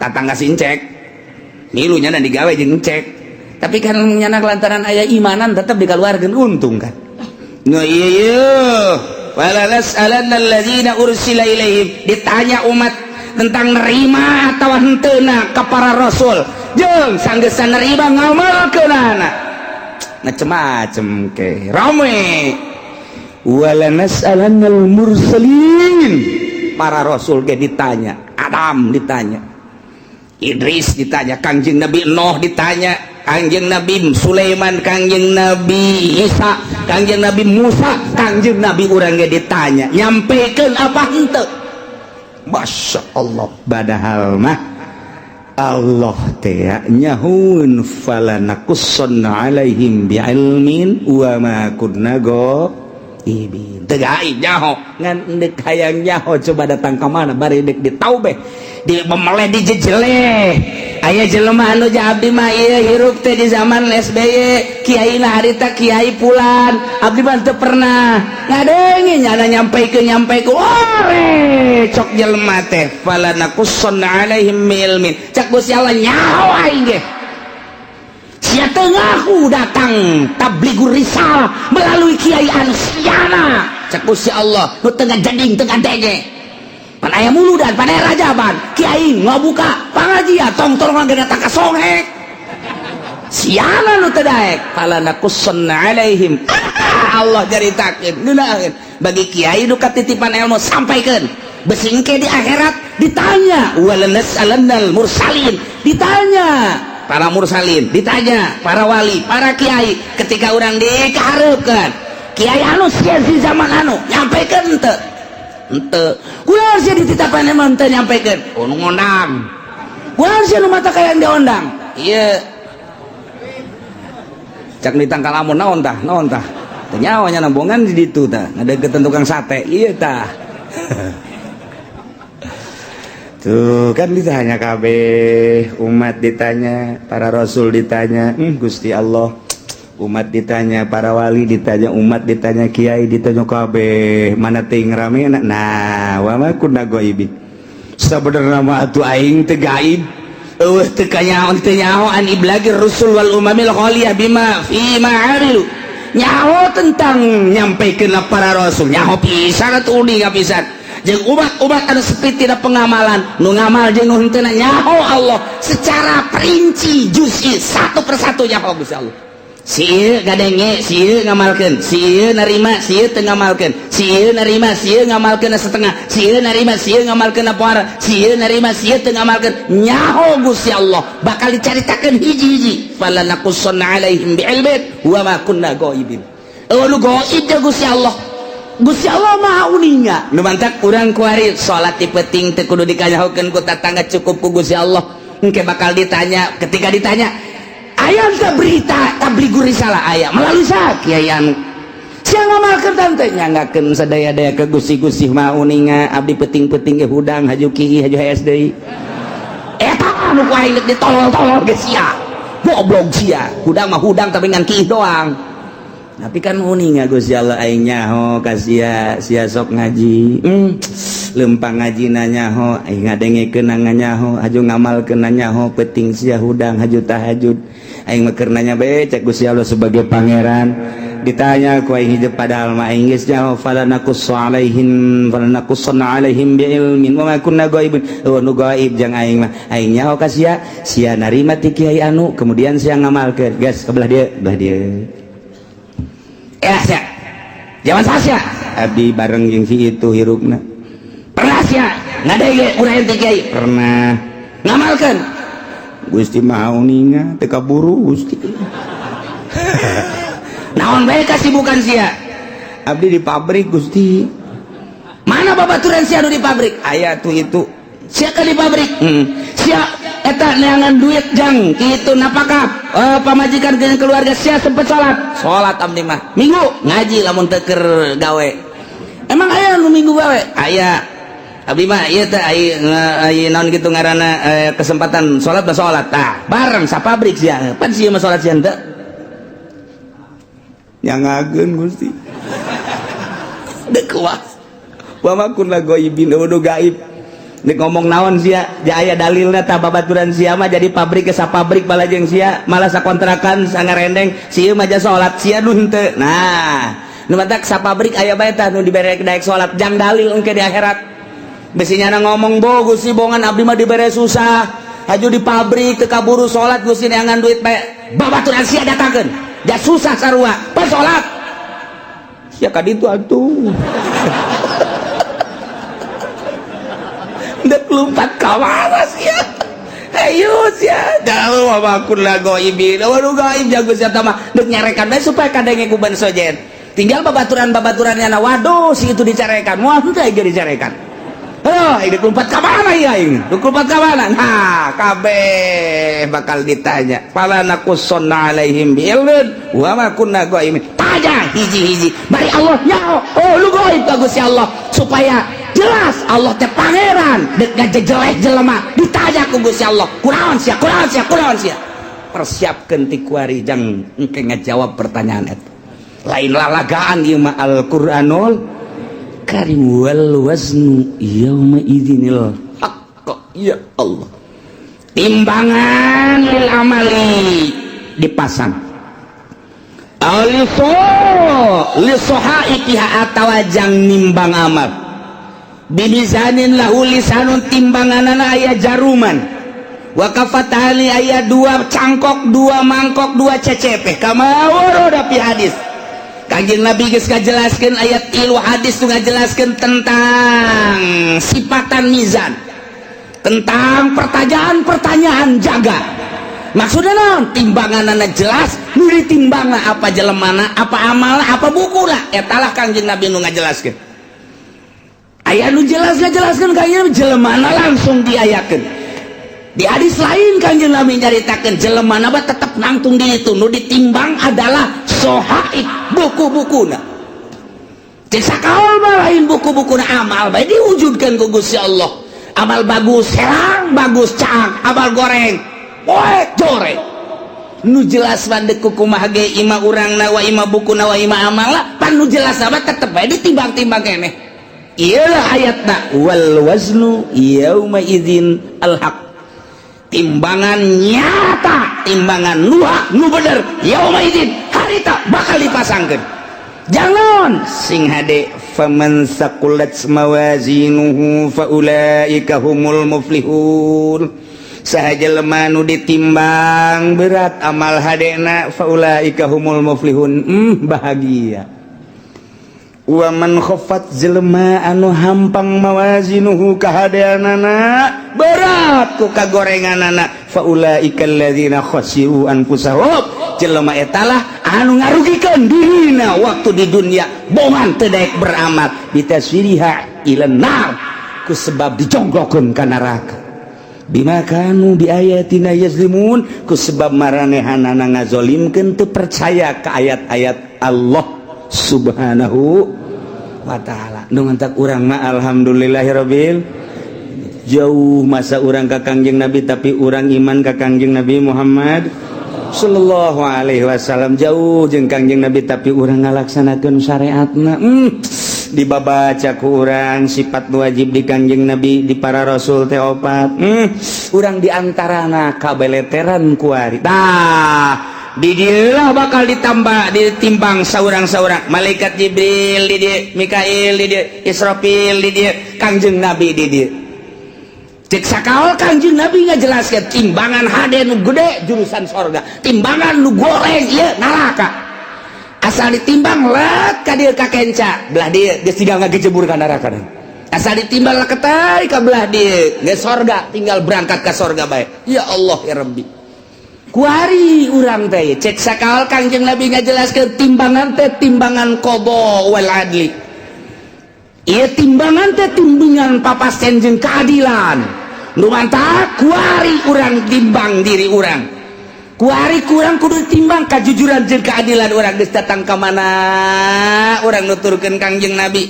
Tatangga si encek. Milu nya digawe jeung encek. Tapi kan nya lantaran aya imanan tetep dikaluarkeun untung kan. No iya wala nas'alanna alladzina ursila ilaihim. Ditanya umat tentang nerima atau henteuna ka para rasul jeung sanggeus nerima ngamalkeunana macem-macem ke rame. Wala nas'alannal mursalin, para rasul ge ditanya. Adam ditanya, Idris ditanya, Kangjeng Nabi Nuh ditanya, Kangjeng Nabi Sulaiman, Kangjeng Nabi Isa, Kangjeng Nabi Musa, Kangjeng Nabi urang ge ditanya, nyampaikan apa henteu. Masya Allah. Padahal mah Allah teh nyahun falanakusson alaihim bi'ilmin wa ma kunna ghaibin. Teu gaib nyaho ngan deuk hayang nyaho coba datang ka mana bari deuk ditaubeh di memeleh di jejele. Aya jelema anu ja abdi mah ieu hirup teh di zaman SBY, kiaina harita Kiai Pulan, abdi mah teu pernah ngadengi nyana nyampaikeun ore cok jelema teh falanakusson alaihim ilmin. Cak Gusti Allah nyaho aing ge sia teu ngaku datang tablighur risalah melalui kiai anu siana. Cak Gusti Allah nu teu ngajading teu ngadenge pan aya muludan pan aya rajaban kiai ngabuka pangajian tong-tongan ge datang ka songek siana nu teu daek falanakusson alaihim. Allah jaritakeun ngeunaheun bagi kiai nu katitipan ilmu sampaikeun besingke di akhirat ditanya walanas alannal mursalin, ditanya para mursalin, ditanya para wali, para kiai ketika orang dikahareukeun kiai anu sia di zaman anu nyampaikeun henteu henteu kunaon sia dititipan emang henteu nyampaikeun nu ngondang kunaon sia nu mata kaya diondang ieu cak ditangkal amun naon tah teu nyawa nya nambongan di ditu tah ngadeukeutan tukang sate ieu tah. Tuh kan ditanya kabeh umat ditanya para rasul ditanya Gusti Allah umat ditanya, para wali ditanya, umat ditanya, kiai ditanya, kabeh mana ting rame. Nah wa ma kunna ghaibin, sabenerna mah atuh aing teu gaib, eueuh teu kanyaho teu nyaho an iblagir rusul wal umamil ghaliyah bima fi ma'amilu, nyaho tentang nyampaikeun para rasul, nyaho pisan atuh uning pisan. Jeung umat-umat anu sepi tina pengamalan, nu ngamal jeung nu henteu nyaho Allah secara perinci juz'i satu persatu nyaho Gusti Allah. Si ieu gadenge, si ieu ngamalkeun, si ieu narima, si ieu teu ngamalkeun, si ieu narima, si ieu ngamalkeun setengah, si ieu narima, si ieu ngamalkeun poara, si ieu narima, si ieu teu ngamalkeun, nyaho Gusti Allah bakal dicaritakeun hiji-hiji. Falanaqussanna alaihim bi'ilmin wa ma kunna ghaibin. Nu gaib jeung Gusti Allah. Gusti Allah maha uninga. Nu mantak urang kuari salat ti penting teu kudu dikanyahokeun ku tatangga, cukup ku Gusti Allah. Engke bakal ditanya, ketika ditanya aya teh berita tablighur risalah aya melalui saha kiai anu sia ngamalkeun tante nyanggakeun sadaya-daya ke Gusti maha uninga. Abdi penting-penting ge hudang haju kiai haju HSDI eta anu ku aing ditolol-tolol ge sia goblok sia. Hudang mah hudang tapi ngan kiai doang. Tapi kan uninga Gusti Allah aing nyaho ka sia sok ngaji, lempang ngajina nyaho, aing ngadengekeun nganyaho, haju ngamalkeun nyaho, penting sia hudang haju tahajud. Aing mah keur nanya bae cek Gusti Allah sebagai pangeran. Ditanya ku aing hidup padahal mah aing geus nyaho, falanaqussanna alaihim bi'ilmin wa ma kunna ghaibin. Nu gaib jeung aing mah aing nyaho ka sia narima ti kiai anu, kemudian sia ngamalkeun. Gas kebelah dia. Sia zaman saya abdi bareng jeung si itu hirupna. Pernah sia ngadege urang teh kiai pernah ngamalkeun Gusti maha uninga teu kaburu Gusti. Naon bae kasibukan sia? Abdi di pabrik Gusti. Mana babaturan sia anu di pabrik? Aya tuh itu. Sia ka di pabrik. Sia eta neangan duit jang kitu napakah pamajikan jeung keluarga sia sempet salat abdi mah minggu ngaji lamun teu keur gawe. Emang aya nu minggu gawe? Aya. Abdi mah ieu teh ai naon kitu ngaranna kesempatan salat da salat tah bareng sapabrik sia. Pan sia mah salat sia henteu? Nyangageun Gusti. Deuk kuas. Wa ma kunna ghaibin nu gaib. Nek ngomong naon sia, aya dalilna tah babaturan sia mah jadi pabrik ke sapabrik bala jeung sia, malah sakontrakan sangarendeng, sia mah ja salat sia nu henteu. Nah, nu matak sapabrik aya bae tah nu dibere daek salat, jang dalil engke di akhirat. Besinya ngomong bo Gusti bongan abdi mah dibere susah, haju di pabrik teu kaburu salat Gusti neangan duit bae. Babaturan sia datangkeun, ja susah sarua, pas salat. Sia ka ditu atuh. Dek lompat ka mana sia? Ayo sia. Dalu mah kunna ghaibin. Waduh gaib jago sia tah mah dek nyarekan bae supaya kadenge ku ban sojen. Tinggal babaturan-babaturannya na waduh si itu dicarekan. Moal teh ge dicarekan. Heuh, dek lompat ka mana ya aing? Dek lompat ka mana? Nah, kabeh bakal ditanya. Falanaqussanna alaihim bi'ilmin wa ma kunna ghaibin. Tanya hiji-hiji. Bari Allah nyaho. Oh, lu gaib ka Gusti Allah supaya jelas Allah teh pangeran dek ngajejeleh jelema ditanya ku Gusti Allah kunaon sia persiapkeun ti kuari jang engke ngajawab pertanyaan eta lain lalagaan ieu mah Al-Qur'anul Karim wal waznu yauma idzinil haqq. Ya Allah, timbangan lil amali dipasang aliso li sohaikiha atawa jang nimbang amal bimizanin lahu lisanun timbanganana aya jaruman wa kafatali aya dua cangkok dua mangkok dua cecepeh kama waroda fi hadis. Kanjeng Nabi geus ngajelaskeun ayat ilu hadis tu ngajelaskeun tentang sifatan mizan, tentang pertanyaan-pertanyaan jaga. Maksudnya naon? Timbanganana jelas, nu ditimbangna apa jelemana, apa amalna, apa bukuna. Eta lah Kanjeng Nabi nu ngajelaskeun. Aya nu jelas ngajelaskeun Kanjeng jelemana langsung diayakeun. Di hadis lain Kanjeng Nabi nyaritakeun jelemana mah tetep nangtung di itu, nu ditimbang adalah sohaib buku-bukuna. Cek sakaol mah lain buku-bukuna amal bae diwujudkeun ku Gusti Allah. Amal bagus herang, bagus caang, amal goreng poek joreng. nu jelas bandek kumaha ge ima urangna wa ima bukuna wa ima amala pan nu jelas apa tetep bae ditimbang-timbang keneh. Iyalah ayatna wal waznu yauma idzin al haq. Timbangan nyata, timbangan nu hak nu bener yauma idzin harita bakal dipasangkeun. Jangan sing hade faman saqulat mawazinuhu faulaika humul muflihun. Sahaja lemah nu ditimbang berat amal hadena faulaika humul muflihun, bahagia. Wa man khaffat jelema anu hampang mawazinuhu kahadeanana berat ku kagorenganana faulaika alladzina khasiru anfusahum, jelema etalah anu ngarugikeun dirina waktu di dunia bohong teu daek beramal bitaswiriha ilan nar ku sebab dijonglokeun ka neraka. Bima kanu bi ayatina yazlimun ku sebab maranehanana ngazolimkeun teu percaya ka ayat-ayat Allah subhanahu wa ta'ala. Nu ngantak urang mah alhamdulillahirabbil jauh masa urang ka Kangjeng Nabi tapi urang iman ka Kangjeng Nabi Muhammad sallallahu alaihi wasallam. Jauh jeung Kangjeng Nabi tapi urang ngalaksanakeun syariatna. Dibabaca ku urang sifat wajib di Kangjeng Nabi di para rasul teh opat. Urang diantarana kabeleteran kuari. Tah di dieu bakal ditambah ditimbang saurang-saurang malaikat Jibril di dieu, Mikail di dieu, Israfil di dieu, Kangjeng Nabi di dieu. Cek sakaol Kangjeng Nabi ngajelaskeun timbangan hade nu gede jurusan sorga, timbangan nu goreng ieu neraka. Asal ditimbang let ka dieu ka kenca belah dieu geus tinggal ngagejebur ka neraka. Asal ditimbang leketai ka belah dieu geus sorga tinggal berangkat ka sorga bae. Ya Allah ya Rabbi. Kuari urang teh cek sakaol Kangjeng Nabi ngajelaskeun timbangan teh timbangan qada wal adli. Ieu timbangan teh timbangan papasten jeung keadilan. Nu mantap kuari urang timbang diri urang. Kuari kurang kudu timbang kejujuran jeung keadilan urang geus datang ka mana urang nuturkeun Kangjeng Nabi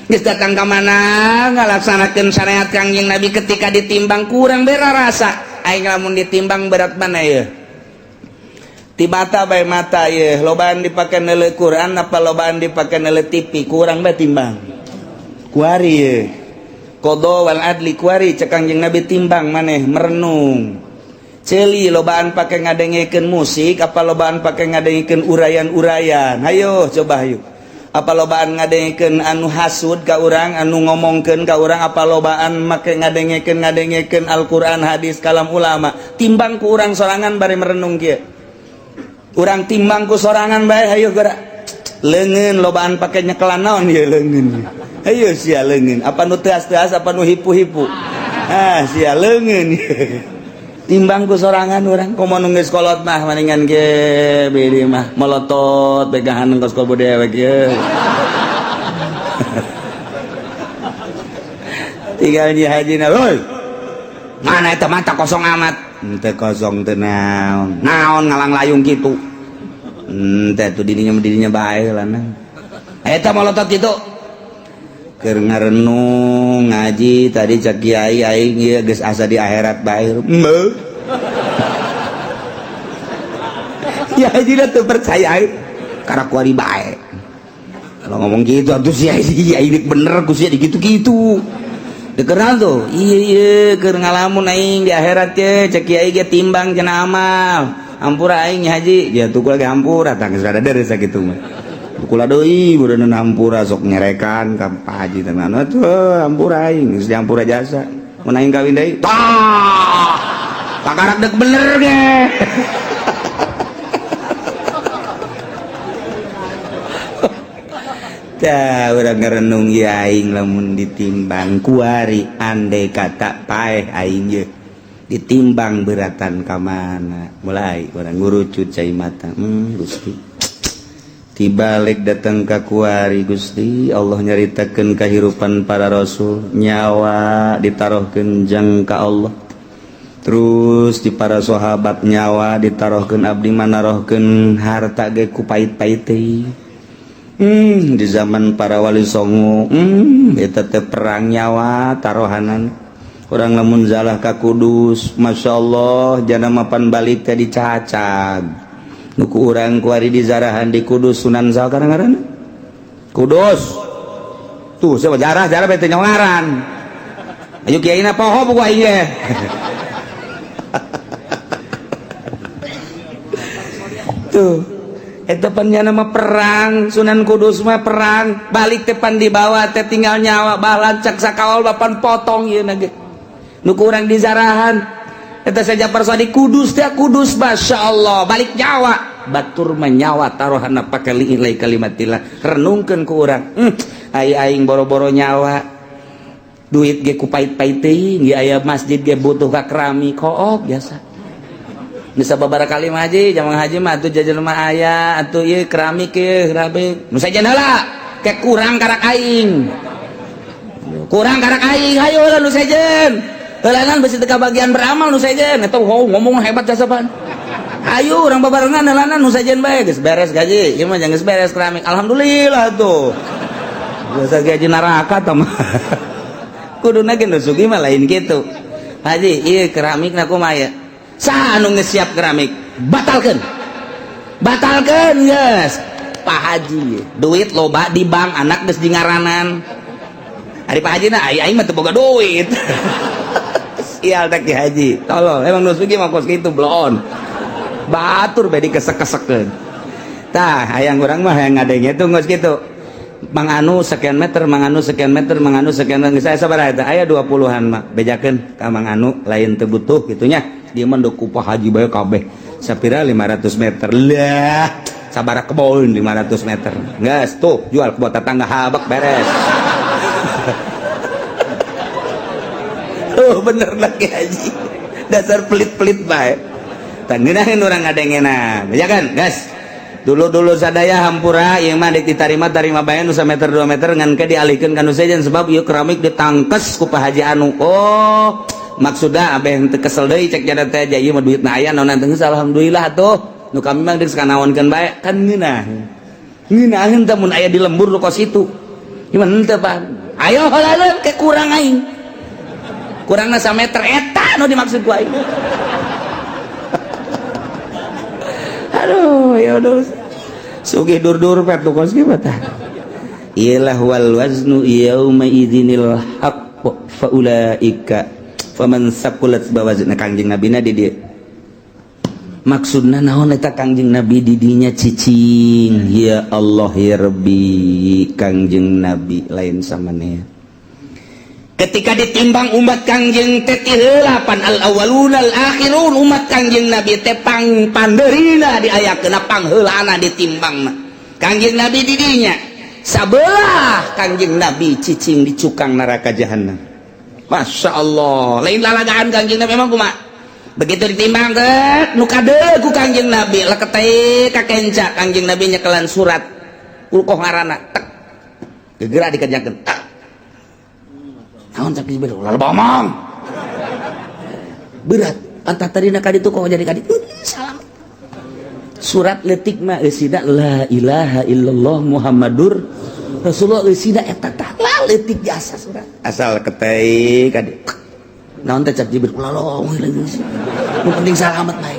geus datang ka mana ngalaksanakeun syariat Kangjeng Nabi ketika ditimbang kurang bera rasa aing lamun ditimbang berat mana ye ti mata bae mata ye lobaan dipake neuleuh Quran apa lobaan dipake neuleuh TV kurang bae timbang kuari ye qada wal adli kuari cek Kangjeng Nabi timbang maneh merenung celi lobaan pakai ngadengekeun musik apa lobaan pakai ngadengekeun urayan-urayan. Hayo coba hayo apa lobaan ngadengekeun anu hasud ka urang anu ngomongkeun ka urang apa lobaan make ngadengekeun Al-Qur'an hadis kalam ulama. Timbang ku urang sorangan bari merenung kieu urang timbang ku sorangan bae hayo geura leungeun lobaan pakai nyekelan naon ieu leungeun hayo sia leungeun apa nu teas-teas apa nu hipu-hipu sia leungeun timbang ku sorangan urang komo nu geus kolot mah maningan ge beureum mah molotot pegahan engkos kol budaya we kieu tinggal di hajina heuy mana eta mata kosong amat teu kosong teu naon ngalang layung kitu teh tu dirinya bae heula eta molotot kitu keur ngarenung ngaji tadi cak kiai aing ieu geus asa di akhirat bae. Ya hajinya teu percaya karena kuari bae. Kalau ngomong gitu atuh si aing bener ku sia dikitu-kitu. Dekeran tuh. Iya keur ngalamun aing di akhirat teh cak kiai ge timbang cenah amal. Ampura aing haji, dia tuh lagi hampura tang geus sadar sakitu mah. Kula deui bureun hampura sok nyerekan ka Pak Haji tenan atuh hampura aing geus dihampura jasa mun aing kawin deui tah pakarak dek bener ge tah urang ngarenung ieu aing lamun ditimbang kuari andai kata paeh aing ye ditimbang beratan ka mana mulai urang ngurucut cai mata Gusti tibalik datang ka kuari Gusti Allah nyaritakeun kahirupan para rasul nyawa ditarohkeun jang ka Allah terus di para sahabat nyawa ditarohkeun abdi manarohkeun harta ge ku pait-pait teh di zaman para wali songo eta teh perang nyawa tarohanan orang lamun zalah ka Kudus Masya Allah jana mapan balik tadi cacag nuku urang kuari di zarahan di Kudus Sunan Zal kadang-kadang Kudus tuh siapa jarah bete nyongaran ayo kiai na poho buku aing ge tuh eta pannya nama perang Sunan Kudus mah perang balik tepan di bawah teh tinggal nyawa balan cak sakawal bapan potong ieu na ge nuku urang di zarahan eta saja persoal di Kudus teh Kudus Masya Allah balik nyawa batur menyawa taruhana pakali ilai kalimatillah renungkeun ku urang aing boro-boro nyawa duit ge ku pait-pait teuing ge aya masjid ge butuh ka keramik kook biasa bisa babara kali haji jamaah haji mah atuh jajan mah aya atuh ieu keramik ieu keramik nu sajen heula ke kurang karak aing hayo heula nu sajen heulanan besi teu bagian beramal nu sajen eta ngomong hebat jasa pan ayo urang babarengan heulanan nu sajen bae geus beres gaji ieu mah geus beres keramik alhamdulillah tuh biasa gaji neraka tah mah kuduna ge nu sugih mah lain kitu haji ieu keramikna kumaha ya saha anu ngesiap keramik batalkeun geus Pak Haji duit loba di bank anak geus dingaranan ari Pak Haji na aing mah teu boga duit ial teh Ki Haji tolong emang nu sugih mah kos kitu bloon batur bae dikesek-kesekkeun tah hayang urang mah hayang ngadenge tuh geus kitu Mang anu sekian meter geus aya sabaraha eta aya 20-an mah bejakeun ka Mang anu lain teu butuh gitunya dia mah ku Pak Haji bae kabeh sapira 500 meter lah sabaraha kebon 500 meter geus tuh jual ke tetangga habak beres oh bener lah Ki Haji dasar pelit-pelit bae tah ngeunaheun urang ngadengena bejakeun geus dulu sadaya hampura ieu mah dek ditarima bae nu 1 meter 2 meter ngan ke dialihkeun ka nu sejen sebab ieu keramik ditangkes ku Pak Haji anu oh maksudna abeh teu kesel deui cek jana teh ieu mah duitna aya naon teh alhamdulillah atuh nu kami mah deuk sakanaonkeun bae kan ngeunaheun teh mun aya di lembur nu kos itu ieu mah henteu Pak ayo heula ke kurang aing kurangna 1 meter eta nu dimaksud ku aing aduh ya udah sugih dur-dur pet kos kieu tah iyalah wal waznu yauma idzinil haqq fa ulaika faman saqulat bawazna Kangjeng Nabi na di dieu maksudna naon eta Kangjeng Nabi di dinya cicing ya Allah ya Rabbi Kangjeng Nabi lain samaneh ketika ditimbang umat Kangjeng teh heula pan al awwalun al akhirun umat Kangjeng Nabi teh pandeurina diayakeun pangheulana ditimbangna Kangjeng Nabi di dinya sabelah Kangjeng Nabi cicing di cukang neraka jahanam Masya Allah lain lalagaan Kangjeng Nabi memang kumaha begitu ditimbang teh nu kadeu ku Kangjeng Nabi leket teh ka kenca Kangjeng Nabi nyekelan surat kulkoh ngaranna tek gegera dikerjakeun naon cak dibero loba omong berat anta tadina ka ditu kok jadi ka ditu salam surat letik mah eusina la ilaha illallah muhammadur rasulullah eusina eta tah letik jasa surat asal ketei ka ditu naon teh cak dibero lalong nu penting salamet bae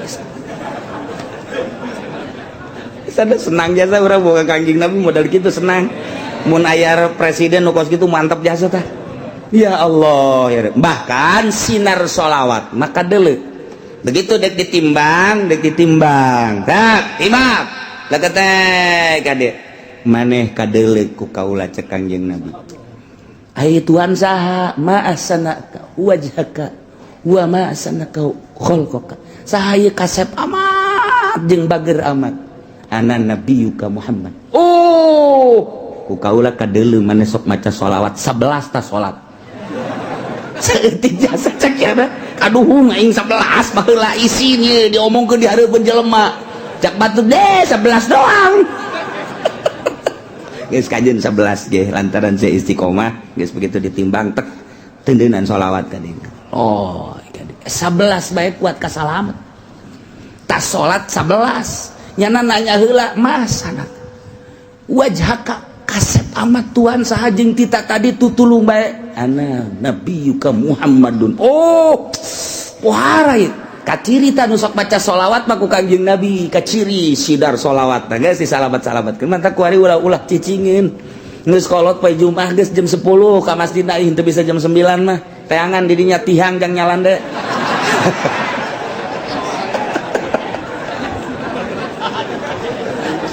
sada senang jasa urang boga Kangjeng Nabi modal kitu senang mun aya presiden nu kos kitu mantap jasa tah ya Allah ya bahkan sinar sholawat maka dele begitu dek ditimbang tak timbang lekete kade maneh kadele ku kaula cek Kangjeng Nabi ai Tuhan saha ma asanaka wajhaka wa ma asanaka khalqaka saha ieu kasep amat jeung bager amat ana nabiyuka Muhammad oh ku kaula kadele maneh sok maca sholawat 11 ta salat seeutik jasa cek ya kaduhung aing 11 baheula isinya diomongkeun di hareupeun jelema cak batu deh 11 doang geus kajeun 11 ge lantaran saya istiqomah geus begitu ditimbang tek teundeunan sholawat ka dieu oh 11 bae kuat ka salamet tas salat 11 nyana nanya heula masana wajhaka kasep amat Tuhan saha jeung tita tadi tutulung bae ana nabiyuka Muhammadun. Oh poharai kacirita nu sok baca sholawat mah ku Kangjeng Nabi, kaciri sidar sholawat teh geus disalabat-salabatkeun mah ku ari ulah-ulah cicingin geus kolot poe Jumat geus jam 10 ka masjid aing teu bisa jam 9 mah teangan di dinya tihang jang nyalan deui.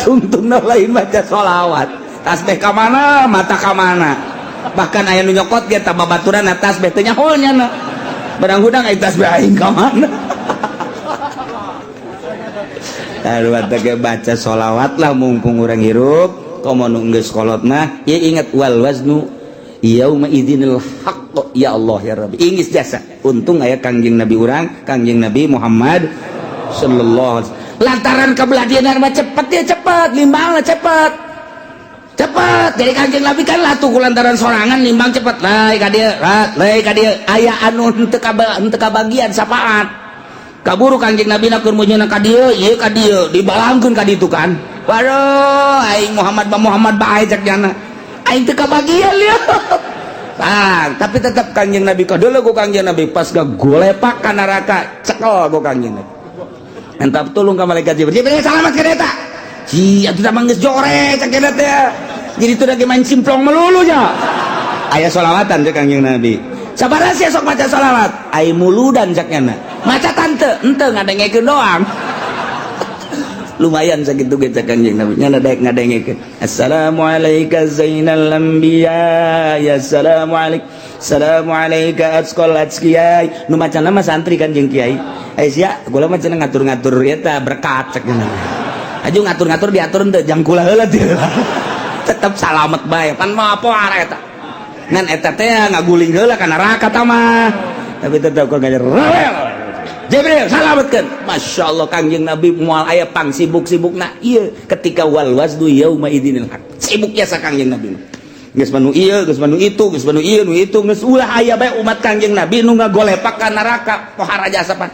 Tungtungna lain baca sholawat tasbih ka mana mata ka mana bahkan aya nu nyokot ge tah babaturan tasbih teu nyaho nyana barang hudang aya tasbih aing ka mana. Lalu baca sholawat lah mumpung orang hirup komo nunggu kolot mah ya ingat wal waznu yauma idzinil haqq ya Allah ya Rabbi ingis jasa untung aya Kangjeng Nabi urang Kangjeng Nabi Muhammad sallallahu alaihi wasallam lantaran kabeladianan mah cepet ya cepet limbang lah cepet jadi Kangjeng Nabi kan latuh kulantaran sorangan limbang cepet lai ka dieu aya anu henteu kabagian sapaat kaburu Kangjeng Nabi na keur mujuna ka dieu ieu ka dieu dibalangkeun ka ditu kan waduh aing Muhammad bae cek jana aing teu kabagian lieu tapi tetap Kangjeng Nabi kadeuleu ku Kangjeng Nabi pas gagolepak ka neraka cekel ku Kangjeng Nabi entap tulung ka malaikat Jibril salamat ka eta ci atuh mah geus jore cek eta teh jadi teu lagi main simplong melulu nya aya sholawatan cek Kangjeng Nabi sabaraha sih sok baca sholawat ai muludan cek nya maca tante ente ngadengekeun doang lumayan sakitu ge cek Kangjeng Nabi nya ngadengekeun assalamualaikum zainal anbiya ya assalamualaikum atqal atqiyai nu macana mah santri Kanjeng Kiai sia gula mah cenah ngatur-ngatur eta berkat cek nya aju ngatur-ngatur diatur teu jang kula heula teh tetep salamet bae pan mah apa eta ngan eta teh ngaguling heula ka neraka tah mah tapi tetep kok ngajar Jibril salametkeun Masya Allah Kangjeng Nabi moal aya pang sibuk-sibukna ieu ketika wal wasdu yauma idzinil haq sibuk jasa Kangjeng Nabi geus manu ieu geus manu itu geus manu ieu nu itu geus ulah aya bae umat Kangjeng Nabi nu ngagolepak ka neraka pohara jasa pan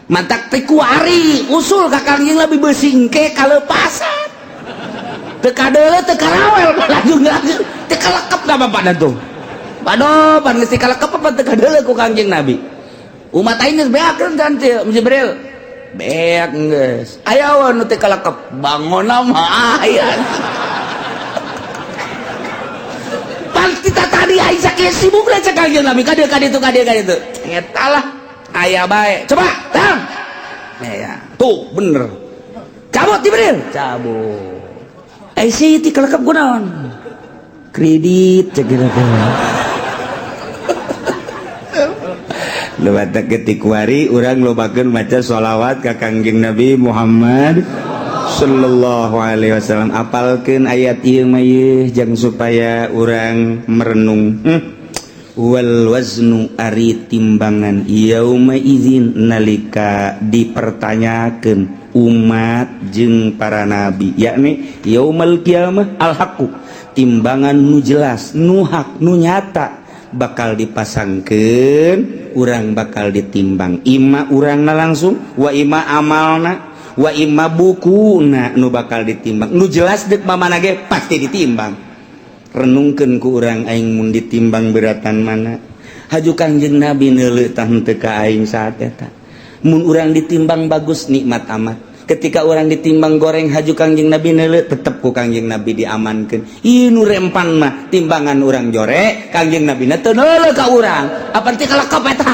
mantak teh kuari usul ka Kangjeng Nabi beusingke kalepasan teu kadeuleu teu karawel lanjut teu kalekep ka bapak tuh padoh pan geus kalekep apa teu kadeuleu ku Kangjeng Nabi umat aing geus beakeun kan Jibril beak geus aya we nu teu kalekep bangonna mah aya pan kita tadi aing sakieu sibuk lah cek Kangjeng Nabi ka dieu eta lah aya bae coba tang ya tuh bener cabut Jibril cabut sih ti kalekep kunaon kredit cek gitu lewat ketikuari orang lobakeun maca sholawat ka Kangjeng Nabi Muhammad sallallahu alaihi wasallam apalkeun ayat ieu mah jang supaya orang merenung wal waznu ari timbangan yauma idzin nalika dipertanyakeun umat jeung para nabi yakni yaumal qiyamah al haqu timbangan nu jelas nu hak nu nyata bakal dipasangkeun urang bakal ditimbang ima urangna langsung wa ima amalna wa ima bukuna nu bakal ditimbang nu jelas deuk mamana ge pasti ditimbang renungkeun ku urang aing mun ditimbang beratan mana haju Kangjeng Nabi neuleuh tah henteu ka aing saat eta mun urang ditimbang bagus nikmat amat ketika orang ditimbang goreng haju Kangjeng Nabi neuleuh tetep ku Kangjeng Nabi diamankeun ieu nu rempan mah timbangan urang jore Kangjeng Nabi na teu neuleuh ka urang apa teh kalekep eta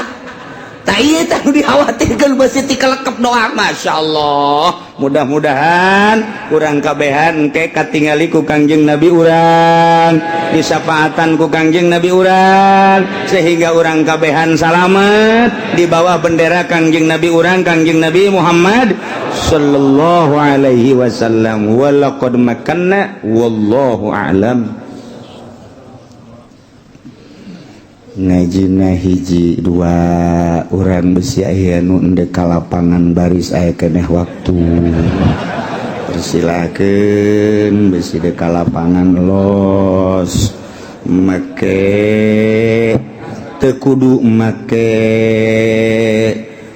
tah ieu teh nu dikhawatirkeun beus ti kalekep doang masyaallah mudah-mudahan urang kabehan engke katingali ku Kangjeng Nabi urang disafaatan ku Kangjeng Nabi urang sehingga urang kabehan salamet di bawah bendera Kangjeng Nabi urang Kangjeng Nabi Muhammad sallallahu alaihi wasallam walaqad makanna wallahu a'lam. Ngajina hiji dua urang besi aya nu endeu ka lapangan baris aya keneh waktu persilakeun besi de ka lapangan los make teu kudu make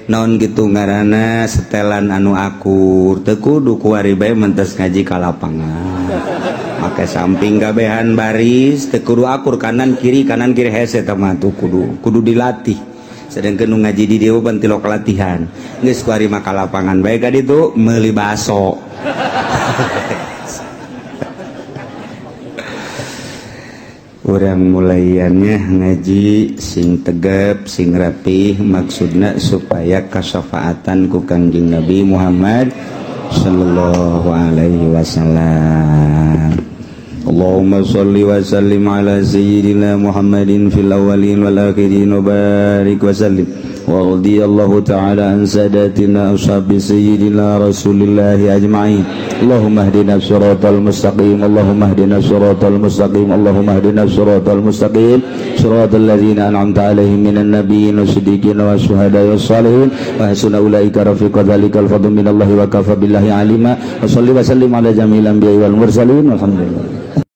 naon gitu ngaranna setelan anu akur teu kudu kuari bae mentes ngaji ka lapangan maka samping kabehan baris teu kudu akur kanan kiri hese mah tuh kudu dilatih. Sedangkan nu ngaji di dieu pan tilok latihan geus ku ari maka lapangan bae ka ditu meuli baso. Urang mulaiannya ngaji sing tegap sing rapih maksudna supaya kasafaatan ku Kangjeng Nabi Muhammad sallallahu alaihi wasallam. Allahumma shalli wa sallim ala sayyidina Muhammadin fil awwalin wal akhirin wa barik wa sallim wa radiyallahu ta'ala an sadatina ashabi sayyidina Rasulillah ajma'in. Allahumma hdina siratal mustaqim, Allahumma hdina siratal mustaqim, Allahumma hdina siratal mustaqim, siratal ladzina an'amta 'alaihim minan nabiyyin wasiddiqin wasyuhada'i wassalihin wa hasuna ulaika rafiqa. Dzalikal fadlu minallahi wa kafa billahi alima. Wa shalli wa sallim ala jamil anbiya'i wal mursalin. Alhamdulillah.